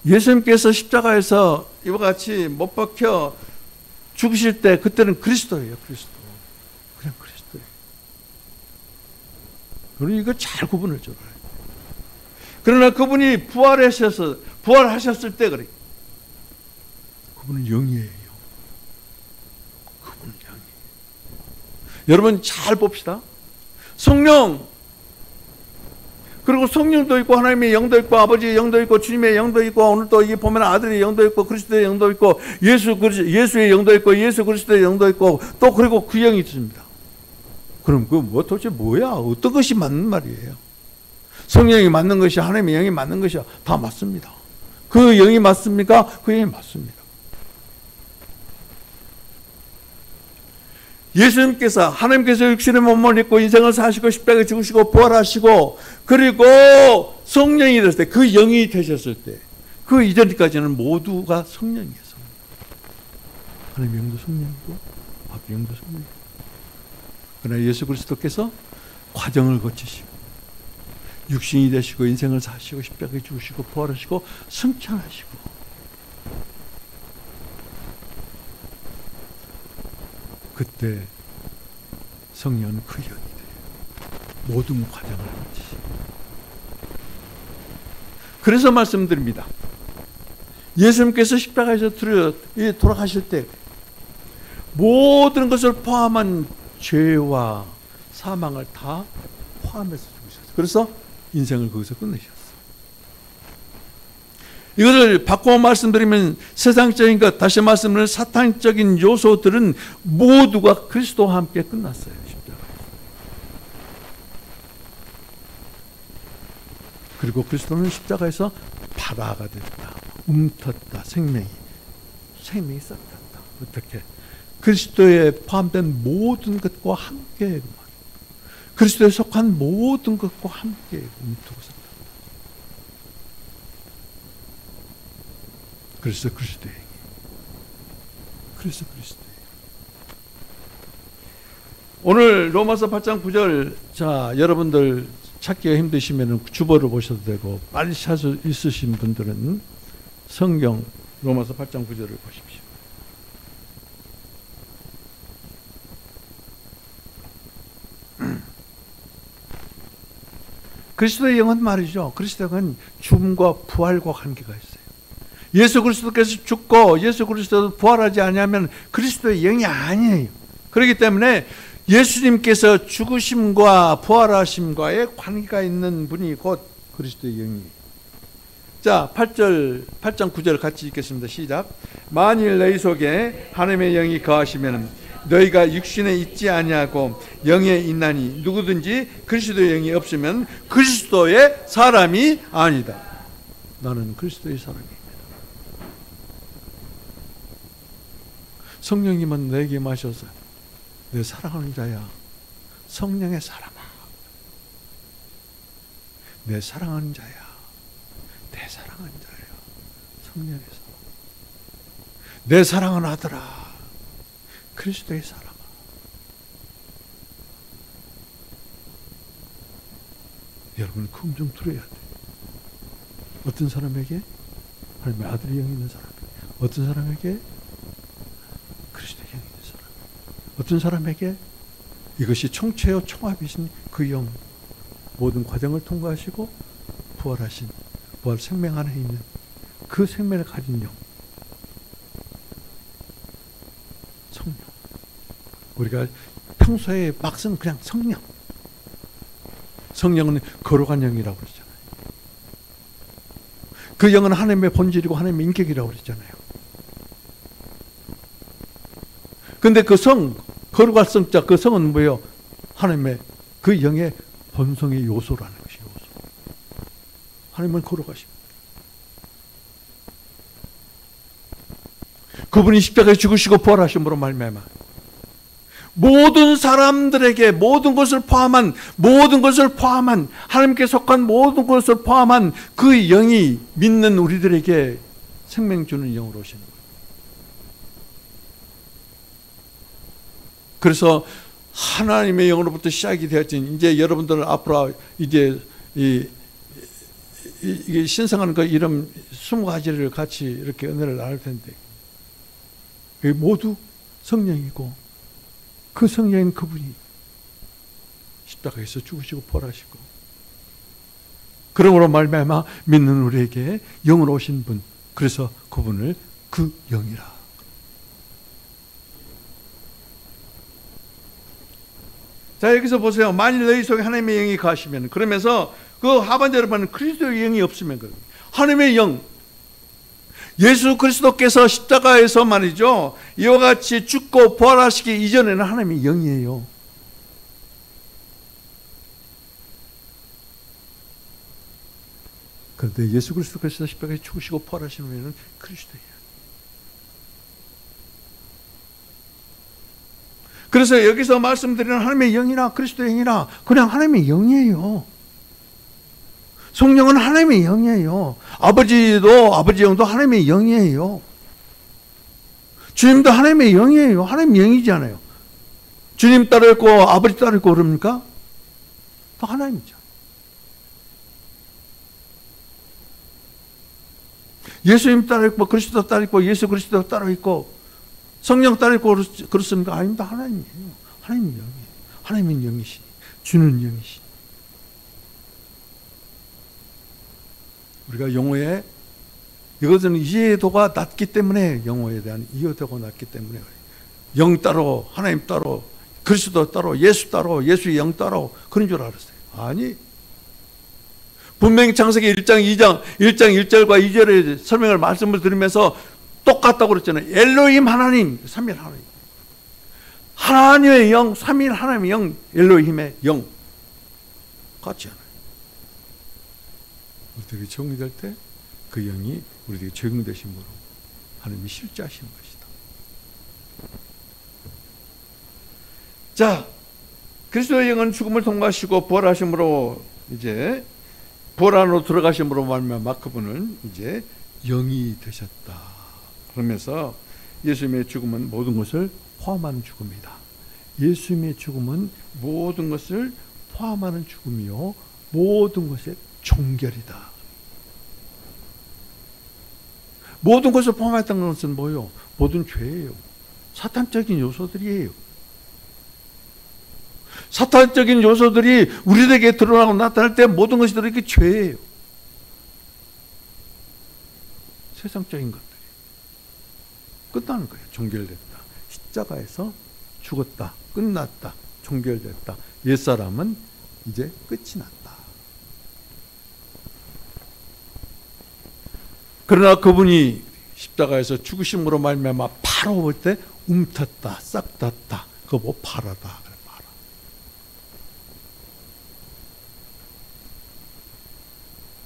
예수님께서 십자가에서 이와 같이 못 박혀 죽으실 때 그때는 그리스도예요. 그리스도. 그냥 그리스도예요. 우리 이거 잘 구분을 줘야 돼요. 그러나 그분이 부활하셨을 때 그래요. 그분은 영이에요. 그분은 영이에요. 여러분 잘 봅시다. 성령, 그리고 성령도 있고 하나님의 영도 있고 아버지의 영도 있고 주님의 영도 있고, 오늘 또 이게 보면 아들의 영도 있고 그리스도의 영도 있고 예수의 영도 있고 예수 그리스도의 영도 있고, 또 그리고 그 영이 있습니다. 그럼 그 뭐 도대체 뭐야? 어떤 것이 맞는 말이에요? 성령이 맞는 것이, 하나님의 영이 맞는 것이 다 맞습니다. 그 영이 맞습니까? 그 영이 맞습니다. 예수님께서, 하나님께서 육신의 몸을 입고 인생을 사시고 십자가에 죽으시고 부활하시고, 그리고 성령이 됐을 때, 그 영이 되셨을 때, 그 이전까지는 모두가 성령이에요. 하나님의 영도 성령이고 아버지 영도 성령이고. 그러나 예수 그리스도께서 과정을 거치시고 육신이 되시고 인생을 사시고 십자가에 죽으시고 부활하시고 승천하시고, 그때 성령은 그 영이 돼요. 모든 과정을 거치시고. 그래서 말씀드립니다. 예수님께서 십자가에서 돌아가실 때 모든 것을 포함한 죄와 사망을 다 포함해서 죽으셨어요. 그래서 인생을 거기서 끝내셨어요. 이것을 바꿔 말씀드리면, 세상적인 것, 다시 말씀드리면 사탄적인 요소들은 모두가 그리스도와 함께 끝났어요. 십자가에서. 그리고 그리스도는 십자가에서 바다가 됐다, 움텄다, 생명이 썩었다. 어떻게? 그리스도에 포함된 모든 것과 함께, 그리스도에 속한 모든 것과 함께 움트고 섰다. 그래서 그리스도의 영이, 그래서 그리스도의 영이. 오늘 로마서 8장 9절, 자, 여러분들 찾기가 힘드시면 주보를 보셔도 되고, 빨리 찾을 수 있으신 분들은 성경 로마서 8장 9절을 보십시오. 그리스도의 영은 말이죠. 그리스도의 영은 죽음과 부활과 관계가 있어요. 예수 그리스도께서 죽고 예수 그리스도 부활하지 않으면 그리스도의 영이 아니에요. 그렇기 때문에 예수님께서 죽으심과 부활하심과의 관계가 있는 분이 곧 그리스도의 영이에요. 자, 8장 9절 같이 읽겠습니다. 시작. 만일 너희 속에 하나님의 영이 거하시면 너희가 육신에 있지 아니하고 영에 있나니, 누구든지 그리스도의 영이 없으면 그리스도의 사람이 아니다. 나는 그리스도의 사람입니다. 성령님은 내게 마셔서 내 사랑하는 자야, 성령의 사람아, 내 사랑하는 자야, 내 사랑하는 자야, 성령의 사람. 내 사랑하는 아들아, 그리스도의 사랑아. 여러분 그 음성 들어야 돼. 어떤 사람에게? 하나님의 아들의 영이 있는 사람에게. 어떤 사람에게? 그리스도의 영이 있는 사람. 어떤 사람에게? 이것이 총체요 총합이신 그 영, 모든 과정을 통과하시고 부활하신, 부활 생명 안에 있는 그 생명을 가진 영, 성령. 우리가 평소에 막 쓰는 그냥 성령. 성령은 거룩한 영이라고 그러잖아요. 그 영은 하나님의 본질이고 하나님의 인격이라고 그랬잖아요. 근데 그 성, 거룩할 성자, 그 성은 뭐예요? 하나님의 그 영의 본성의 요소라는 것이 요소. 하나님은 거룩하십니다. 그분이 십자가에 죽으시고 부활하심으로 말미암아 모든 사람들에게 모든 것을 포함한 하나님께 속한 모든 것을 포함한 그 영이 믿는 우리들에게 생명 주는 영으로 오시는 거예요. 그래서 하나님의 영으로부터 시작이 되었지. 이제 여러분들 앞으로 이제 이게 신성한 그 이름 20가지를 같이 이렇게 은혜를 나눌 텐데, 모두 성령이고 그 성령인 그분이 십자가에서 죽으시고 부활하시고, 그러므로 말미암아 믿는 우리에게 영으로 오신 분, 그래서 그분을 그 영이라. 자, 여기서 보세요. 만일 너희 속에 하나님의 영이 거하시면, 그러면서 그 하반절을 보면 그리스도의 영이 없으면 그럽니다. 하나님의 영, 예수 그리스도께서 십자가에서 말이죠, 이와 같이 죽고 부활하시기 이전에는 하나님의 영이에요. 그런데 예수 그리스도께서 십자가에 죽으시고 부활하신 후에는 그리스도예요. 그래서 여기서 말씀드리는 하나님의 영이나 그리스도의 영이나 그냥 하나님의 영이에요. 성령은 하나님의 영이에요. 아버지 영도 하나님의 영이에요. 주님도 하나님의 영이에요. 하나님의 영이잖아요. 주님 따로 있고 아버지 따로 있고 그럽니까? 또 하나님이죠. 예수님 따로 있고 그리스도 따로 있고 예수 그리스도 따로 있고 성령 따로 있고 그렇습니까? 아닙니다. 하나님이에요. 하나님의 영이에요. 하나님은 영이시니 주는 영이시니. 우리가 영어에 이것은 이해도가 낮기 때문에, 영어에 대한 이해도가 낮기 때문에 그래요. 영 따로, 하나님 따로, 그리스도 따로, 예수 따로, 예수의 영 따로 그런 줄 알았어요. 아니, 분명히 창세기 1장 1절과 2절의 설명을 말씀을 들으면서 똑같다고 그랬잖아요. 엘로힘 하나님, 삼일 하나님. 하나님의 영, 삼일 하나님의 영, 엘로힘의 영 같지 않아요. 우리에게 정리될 때 그 영이 우리에게 적용되심으로 하나님이 실제하시는 것이다. 자, 그리스도의 영은 죽음을 통과하시고 부활하심으로 이제 부활 안으로 들어가심으로 말미암아 그분은 이제 영이 되셨다. 그러면서 예수님의 죽음은 모든 것을 포함하는 죽음이다. 예수님의 죽음은 모든 것을 포함하는 죽음이요, 모든 것의 종결이다. 모든 것을 포함했다는 것은 뭐예요? 모든 죄예요. 사탄적인 요소들이에요. 사탄적인 요소들이 우리에게 드러나고 나타날 때 모든 것이 이렇게 죄예요. 세상적인 것들이 끝나는 거예요. 종결됐다. 십자가에서 죽었다. 끝났다. 종결됐다. 옛사람은 이제 끝이 났다. 그러나 그분이 십자가에서 죽으심으로 말미암아 바로 볼 때 움텄다, 싹 탔다. 그거 뭐 파라다.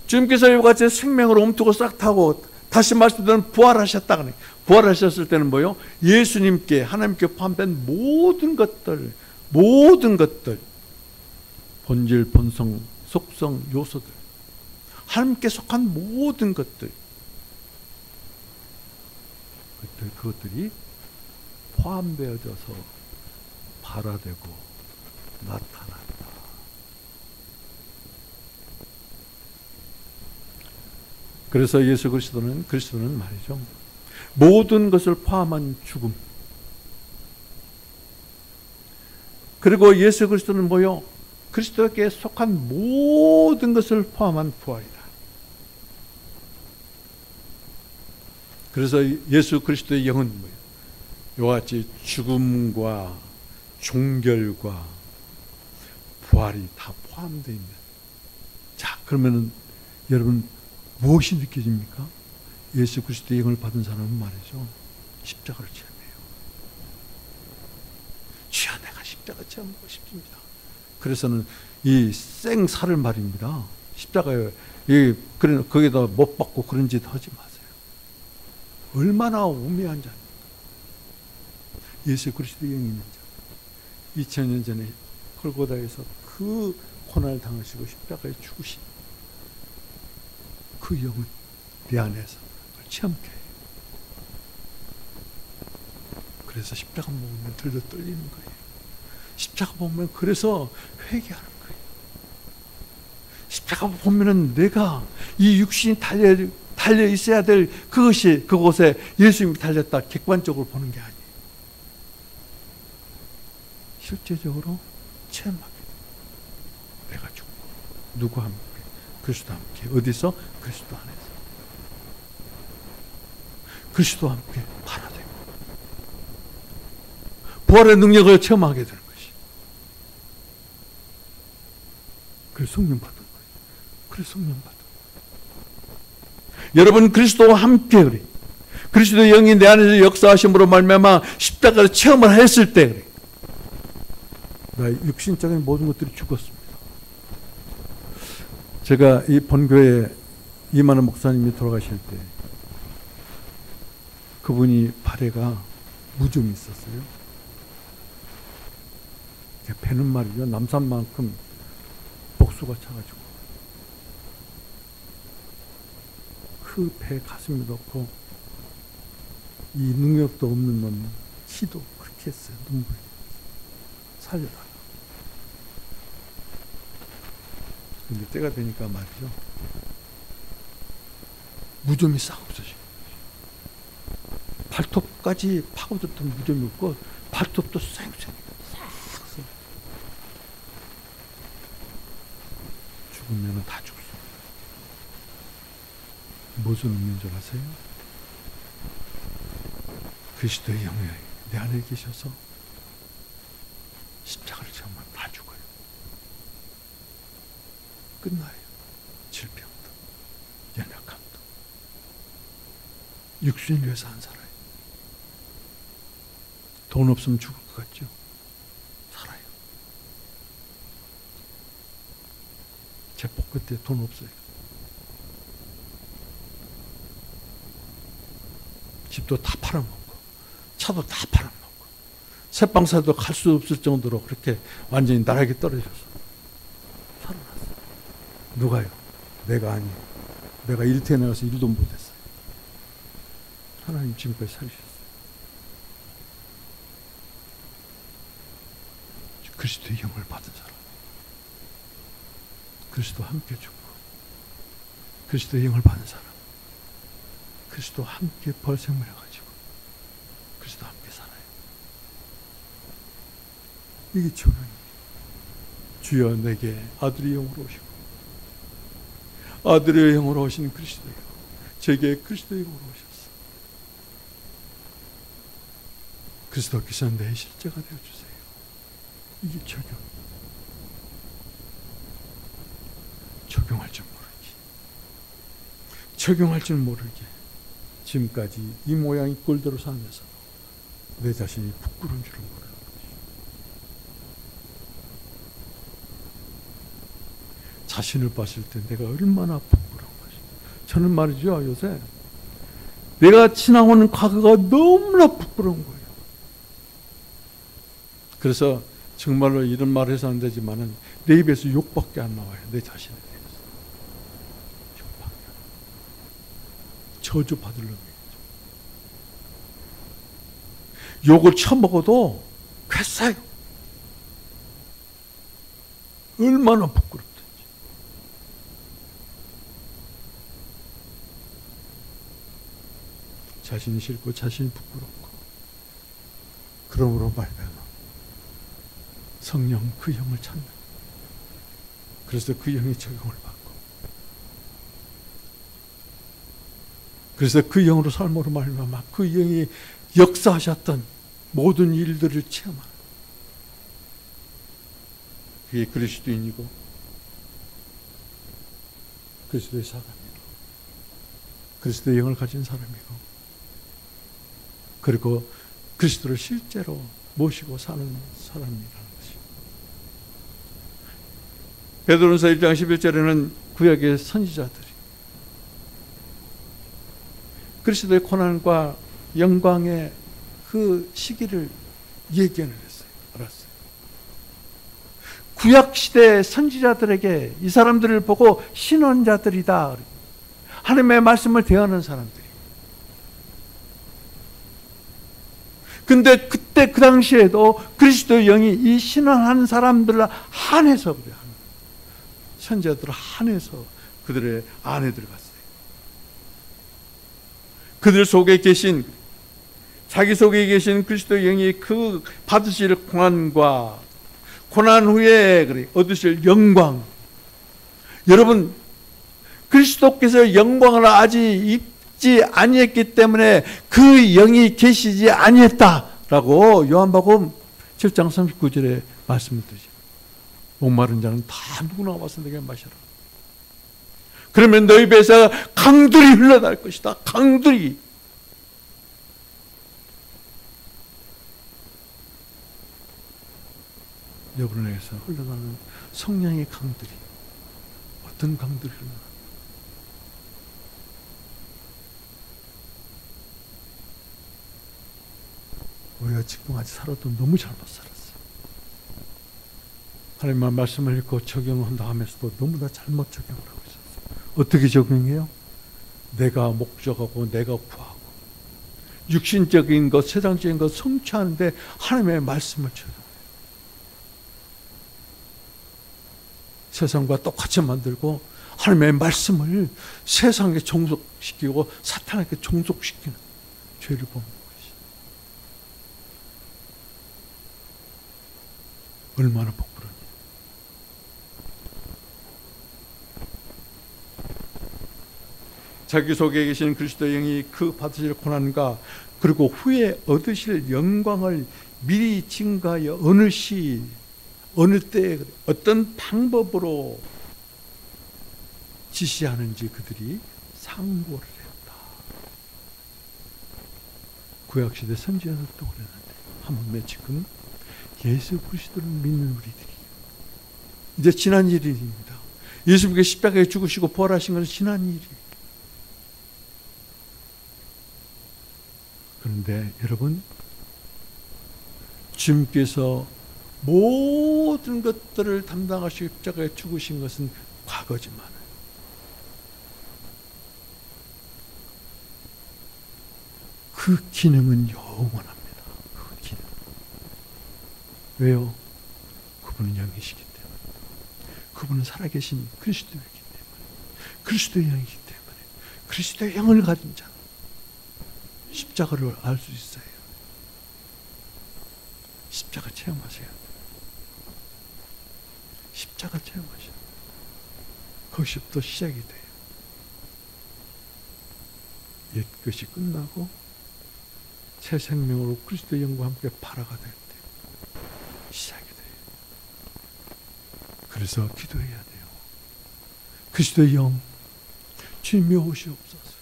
주님께서 이와 같이 생명으로 움트고 싹 타고 다시 말씀드리면 부활하셨다. 부활하셨을 때는 뭐요? 예수님께, 하나님께 포함된 모든 것들, 본질, 본성, 속성, 요소들, 하나님께 속한 모든 것들, 그것들이 포함되어져서 발화되고 나타난다. 그래서 예수 그리스도는 말이죠, 모든 것을 포함한 죽음, 그리고 예수 그리스도는 뭐요? 그리스도께 속한 모든 것을 포함한 부활이다. 그래서 예수 그리스도의 영은 뭐예요? 이와 같이 죽음과 종결과 부활이 다 포함되어 있는. 자, 그러면은 여러분 무엇이 느껴집니까? 예수 그리스도의 영을 받은 사람은 말이죠, 십자가를 체험해요. 주여, 내가 십자가 체험하고 싶습니다. 그래서는 이 생사를 말입니다. 십자가에 거기다 못 박고 그런 짓 하지 마세요. 얼마나 우매한 자입니까? 예수 그리스도의 영이 있는 자, 2000년 전에 골고다에서 그 고난을 당하시고 십자가에 죽으신 그 영은 내 안에서 그걸 체험케 해요. 그래서 십자가 보면 들들 떨리는 거예요. 십자가 보면 그래서 회개하는 거예요. 십자가 보면은 내가 이 육신이 달려 있어야 될 그곳에 예수님이 달렸다 객관적으로 보는 게 아니에요. 실제적으로 체험하게 돼요. 내가 죽고 누구와 함께? 그리스도와 함께. 어디서? 그리스도 안에서. 그리스도와 함께 발화되고 부활의 능력을 체험하게 되는 것이. 그래서 성령 받은 거예요. 그래서 성령 받은 거예요. 여러분 그리스도와 함께 그래. 그리스도의 영이 내 안에서 역사하심으로 말미암아 십자가를 체험을 했을 때 그래. 나의 육신적인 모든 것들이 죽었습니다. 제가 이 본교회 이만한 목사님이 돌아가실 때 그분이 발에가 무좀이 있었어요. 배는 말이죠, 남산만큼 복수가 차가지고 그 배 가슴에 넣고 이 능력도 없는 놈이 기도 그렇게 했어요. 눈물이 살려달라. 근데 때가 되니까 말이죠, 무좀이 싹 없어지고 발톱까지 파고들던 무좀이 없고 발톱도 쌩쌩 싹 써. 죽으면 다 죽습니다. 무슨 의미인 줄 아세요? 그리스도의 영이 내 안에 계셔서 십자가를 체험하면 다 죽어요. 끝나요. 질병도 연약함도 육신을 위해서 안 살아요. 돈 없으면 죽을 것 같죠? 살아요. 제 포켓에 돈 없어요. 집도 다 팔아먹고 차도 다 팔아먹고 새빵사도 갈 수 없을 정도로 그렇게 완전히 나락에 떨어져서 살아났어요. 누가요? 내가 아니에요. 내가 일터에 나가서 일도 못했어요. 하나님 지금까지 살리셨어요. 그리스도의 영을 받은 사람, 그리스도와 함께 죽고 그리스도의 영을 받은 사람, 그리스도와 함께 벌생을 해가지고 그리스도와 함께 살아요. 이게 적용이에요. 주여 내게 아들의 영으로 오시고 아들의 영으로 오신 그리스도요, 제게 그리스도의 영으로 오셨어. 그리스도께서 내 실제가 되어주세요. 이게 적용할 줄 모르기, 적용할 줄 모르게 지금까지 이 모양이 꼴대로 살면서 내 자신이 부끄러운 줄을 모르는 것이. 자신을 봤을 때 내가 얼마나 부끄러운 것이. 저는 말이죠, 요새 내가 지나오는 과거가 너무나 부끄러운 거예요. 그래서 정말로 이런 말을 해서 안 되지만은 내 입에서 욕밖에 안 나와요. 내 자신에 대해서. 욕밖에 안 나와요. 저주받을 놈이죠. 욕을 처먹어도 괜찮아요. 얼마나 부끄럽든지. 자신이 싫고 자신이 부끄럽고, 그러므로 말미암아 성령 그 영을 찾는, 그래서 그 영의 적용을 받고, 그래서 그 영으로 삶으로 말미암아 그 영이 역사하셨던 모든 일들을 체험하는, 그게 그리스도인이고 그리스도의 사람이고 그리스도의 영을 가진 사람이고, 그리고 그리스도를 실제로 모시고 사는 사람이라는 것이. 베드로전서 1장 11절에는 구약의 선지자들이 그리스도의 고난과 영광의 그 시기를 예견을 했어요. 알았어요. 구약시대 선지자들에게 이 사람들을 보고 신원자들이다, 하나님의 말씀을 대하는 사람들이. 근데 그때 그 당시에도 그리스도의 영이 이 신원한 사람들을 한해서 그래요. 선지자들을 한해서 그들의 안에 들어갔어요. 그들 속에 계신, 자기 속에 계신 그리스도의 영이 그 받으실 고난과 고난 후에 얻으실 영광. 여러분, 그리스도께서 영광을 아직 입지 아니했기 때문에 그 영이 계시지 아니했다라고 요한복음 7장 39절에 말씀을 드리죠. 목마른 자는 다 누구나 와서 내게 마셔라. 그러면 너희 배에서 강들이 흘러날 것이다. 강들이. 여러분에게서 흘러나는 성령의 강들이, 어떤 강들이 흘러나? 우리가 지금까지 살아도 너무 잘못 살았어. 하나님의 말씀을 읽고 적용한다 하면서도 너무나 잘못 적용을 하고 있었어. 어떻게 적용해요? 내가 목적하고 내가 구하고 육신적인 것, 세상적인 것 성취하는데 하나님의 말씀을 적용해요. 세상과 똑같이 만들고 하나님의 말씀을 세상에 종속시키고 사탄에게 종속시키는 죄를 범하는 것이. 얼마나 복부러니. 자기 속에 계신 그리스도의 영이 그 받으실 고난과 그리고 후에 얻으실 영광을 미리 증가하여 어느 시 어느 때에 어떤 방법으로 지시하는지 그들이 상고를 했다. 구약시대 선지자들도 그랬는데 하물며 지금 예수 그리스도를 믿는 우리들이 이제 지난 일입니다. 예수님께 십자가에 죽으시고 부활하신 것은 지난 일이에요. 그런데 여러분, 주님께서 모든 것들을 담당하시고 십자가에 죽으신 것은 과거지만 그 기능은 영원합니다. 그 기능. 왜요? 그분은 영이시기 때문에. 그분은 살아계신 그리스도이기 때문에. 그리스도의 영이기 때문에. 그리스도의 영을 가진 자는 십자가를 알 수 있어요. 십자가 체험하셔야 돼요. 십자가 체험하셔야 돼요. 거기서부터 시작이 돼요. 옛 것이 끝나고 새 생명으로 그리스도의 영과 함께 발화가 될 때 시작이 돼요. 그래서 기도해야 돼요. 그리스도의 영, 주님이 오시옵소서.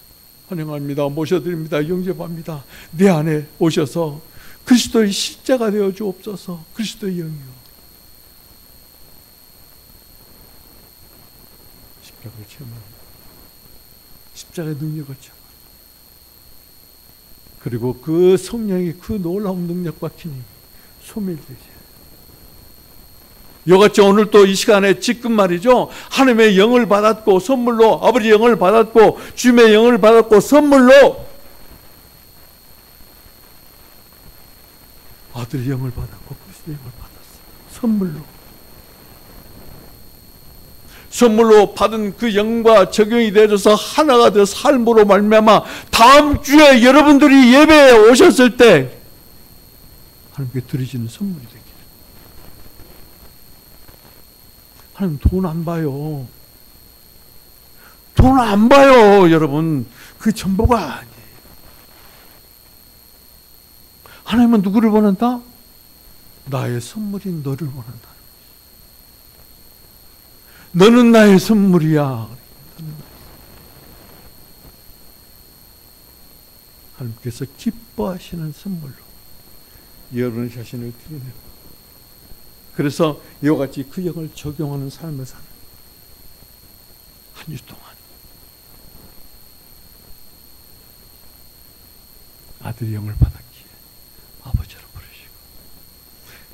환영합니다. 모셔드립니다. 영접합니다. 내 안에 오셔서 그리스도의 십자가 되어 주옵소서. 그리스도의 영이요. 십자가를 체험합니다. 십자가의 능력을 체험합니다. 그리고 그 성령이 그 놀라운 능력과 기능이 소멸되지. 이같이 오늘 또 이 시간에 지금 말이죠. 하나님의 영을 받았고 선물로 아버지 영을 받았고 주님의 영을 받았고 선물로 아들의 영을 받았고 그리스도의 영을 받았어요. 선물로 받은 그 영과 적용이 되어서 하나가 되어 삶으로 말미암아 다음 주에 여러분들이 예배에 오셨을 때 하나님께 드리시는 선물이 되기를. 하나님 돈 안 봐요. 돈 안 봐요, 여러분. 그 전부가 아니에요. 하나님은 누구를 원한다? 나의 선물인 너를 원한다. 너는 나의 선물이야. 하나님께서 기뻐하시는 선물로 여러분 자신을 드리는. 그래서 이와 같이 그 영을 적용하는 삶을 사는 한 주 동안 아들의 영을 받았기에 아버지로 부르시고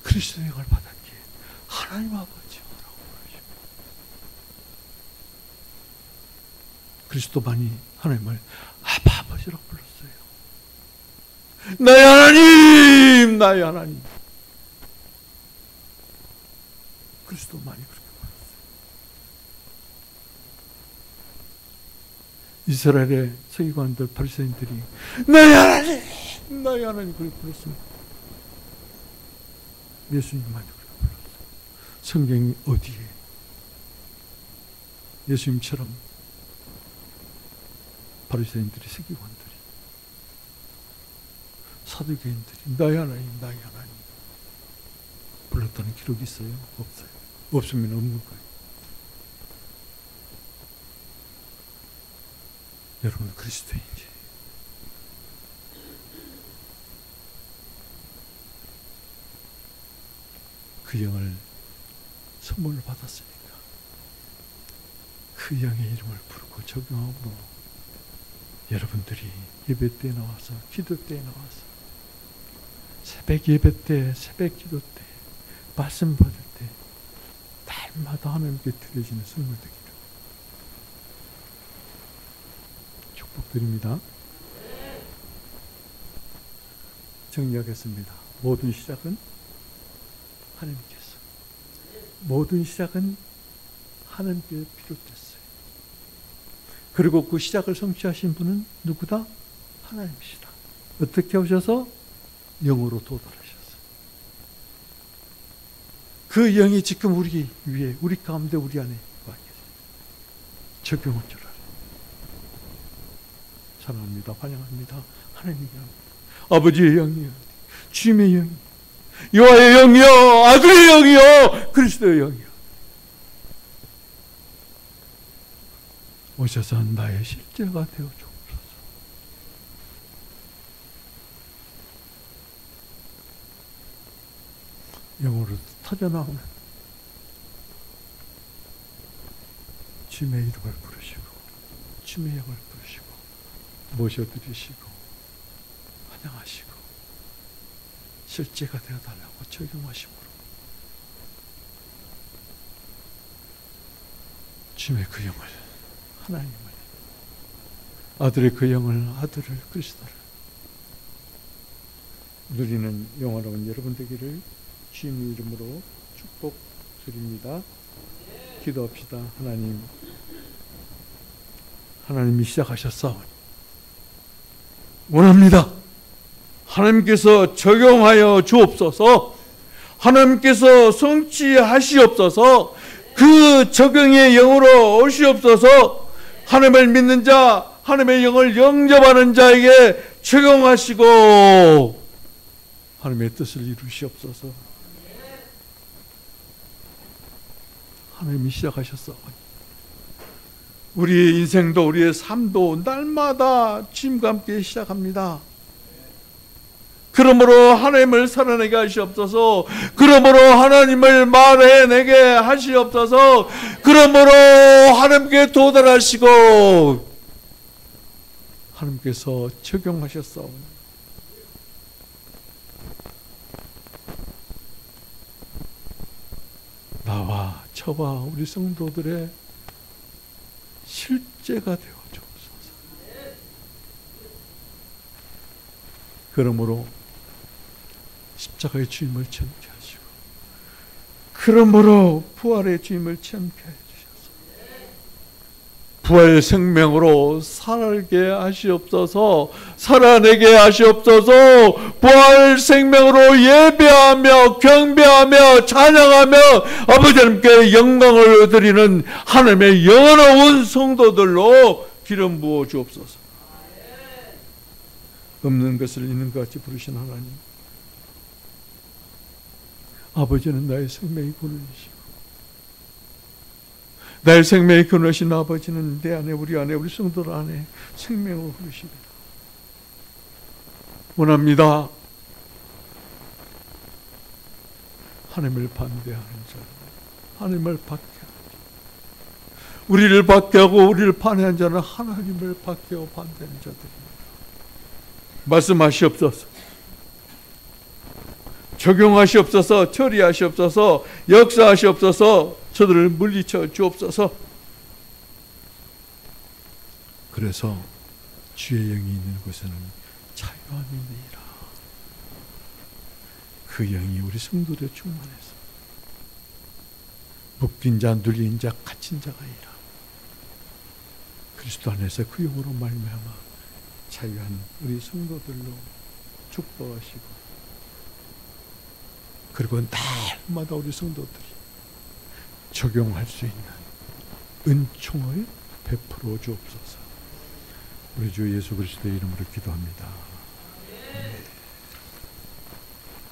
그리스도의 영을 받았기에 하나님 아버지라고 부르시고 그리스도만이 하나님을 아버지라고 불렀어요. 나의 하나님, 나의 하나님. 그리스도만이 그렇게 불렀어요. 이스라엘의 서기관들, 바리새인들이 나의 하나님, 나의 하나님 그렇게 불렀습니다. 예수님만이 그렇게 불렀어요. 성경이 어디에 예수님처럼 바리새인들이, 서기관들이, 사두개인들이 나의 하나님, 나의 하나님 불렀다는 기록이 있어요? 없어요. 없으면 없는 거예요. 여러분 그리스도인지 그 영을 선물로 받았으니까 그 영의 이름을 부르고 적용하고 여러분들이 예배 때에 나와서 기도 때에 나와서 새벽 예배 때, 새벽 기도 때, 말씀 받을 때 날마다 하나님께 드려지는 선물 되기를 축복드립니다. 정리하겠습니다. 모든 시작은 하나님께서, 모든 시작은 하나님께 비롯됐어요. 그리고 그 시작을 성취하신 분은 누구다? 하나님이시다. 어떻게 오셔서? 영으로 도달하셨어요. 그 영이 지금 우리 위에, 우리 가운데, 우리 안에 와 계세요. 적용할 줄 알아요. 사랑합니다. 환영합니다. 하나님의 영, 아버지의 영이요, 주님의 영이요, 여호와의 영이요, 아들의 영이요, 그리스도의 영이요. 오셔서 나의 실제가 되어 주옵소서. 영으로 터져나오는 주님의 이름을 부르시고 주님의 영을 부르시고 모셔드리시고 환영하시고 실제가 되어달라고 적용하심으로 주님의 그 영을, 하나님을, 아들의 그 영을, 아들을, 그리스도를 누리는 영화로운 여러분 되기를 주님의 이름으로 축복드립니다. 기도합시다. 하나님, 하나님이 시작하셨사오니 원합니다. 하나님께서 적용하여 주옵소서. 하나님께서 성취하시옵소서. 그 적용의 영으로 오시옵소서. 하나님을 믿는 자, 하나님의 영을 영접하는 자에게 적용하시고 하나님의 뜻을 이루시옵소서. 하나님이 시작하셨어. 우리의 인생도 우리의 삶도 날마다 주님과 함께 시작합니다. 그러므로 하나님을 살아내게 하시옵소서. 그러므로 하나님을 말해내게 하시옵소서. 그러므로 하나님께 도달하시고 하나님께서 적용하셨사오니 나와 저와 우리 성도들의 실제가 되어 주옵소서. 그러므로 십자가의 주임을 체험케 하시고 그러므로 부활의 주임을 체험케 해주셔서 부활 생명으로 살게 하시옵소서. 살아내게 하시옵소서. 부활 생명으로 예배하며 경배하며 찬양하며 아버지 하나님께 영광을 드리는 하나님의 영원한 성도들로 기름 부어 주옵소서. 없는 것을 있는 것 같이 부르신 하나님, 아버지는 나의 생명의 근원이시고 나의 생명의 근원이신 아버지는 내 안에 우리 성도들 안에 생명을 부르십니다. 원합니다. 하나님을 반대하는 자들, 하나님을 박해하는 자들, 우리를 박해하고 우리를 반대하는 자는 하나님을 박해하고 반대하는 자들입니다. 말씀하시옵소서. 적용하시옵소서. 처리하시옵소서. 역사하시옵소서. 저들을 물리쳐 주옵소서. 그래서 주의 영이 있는 곳에는 자유함이 있느니라. 그 영이 우리 성도들에 충만해서 묶인 자, 눌린 자, 갇힌 자가 아니라 그리스도 안에서 그 영으로 말미암아 자유한 우리 성도들로 축복하시고, 그리고 날마다 우리 성도들이 적용할 수 있는 은총을 베풀어 주옵소서. 우리 주 예수 그리스도의 이름으로 기도합니다.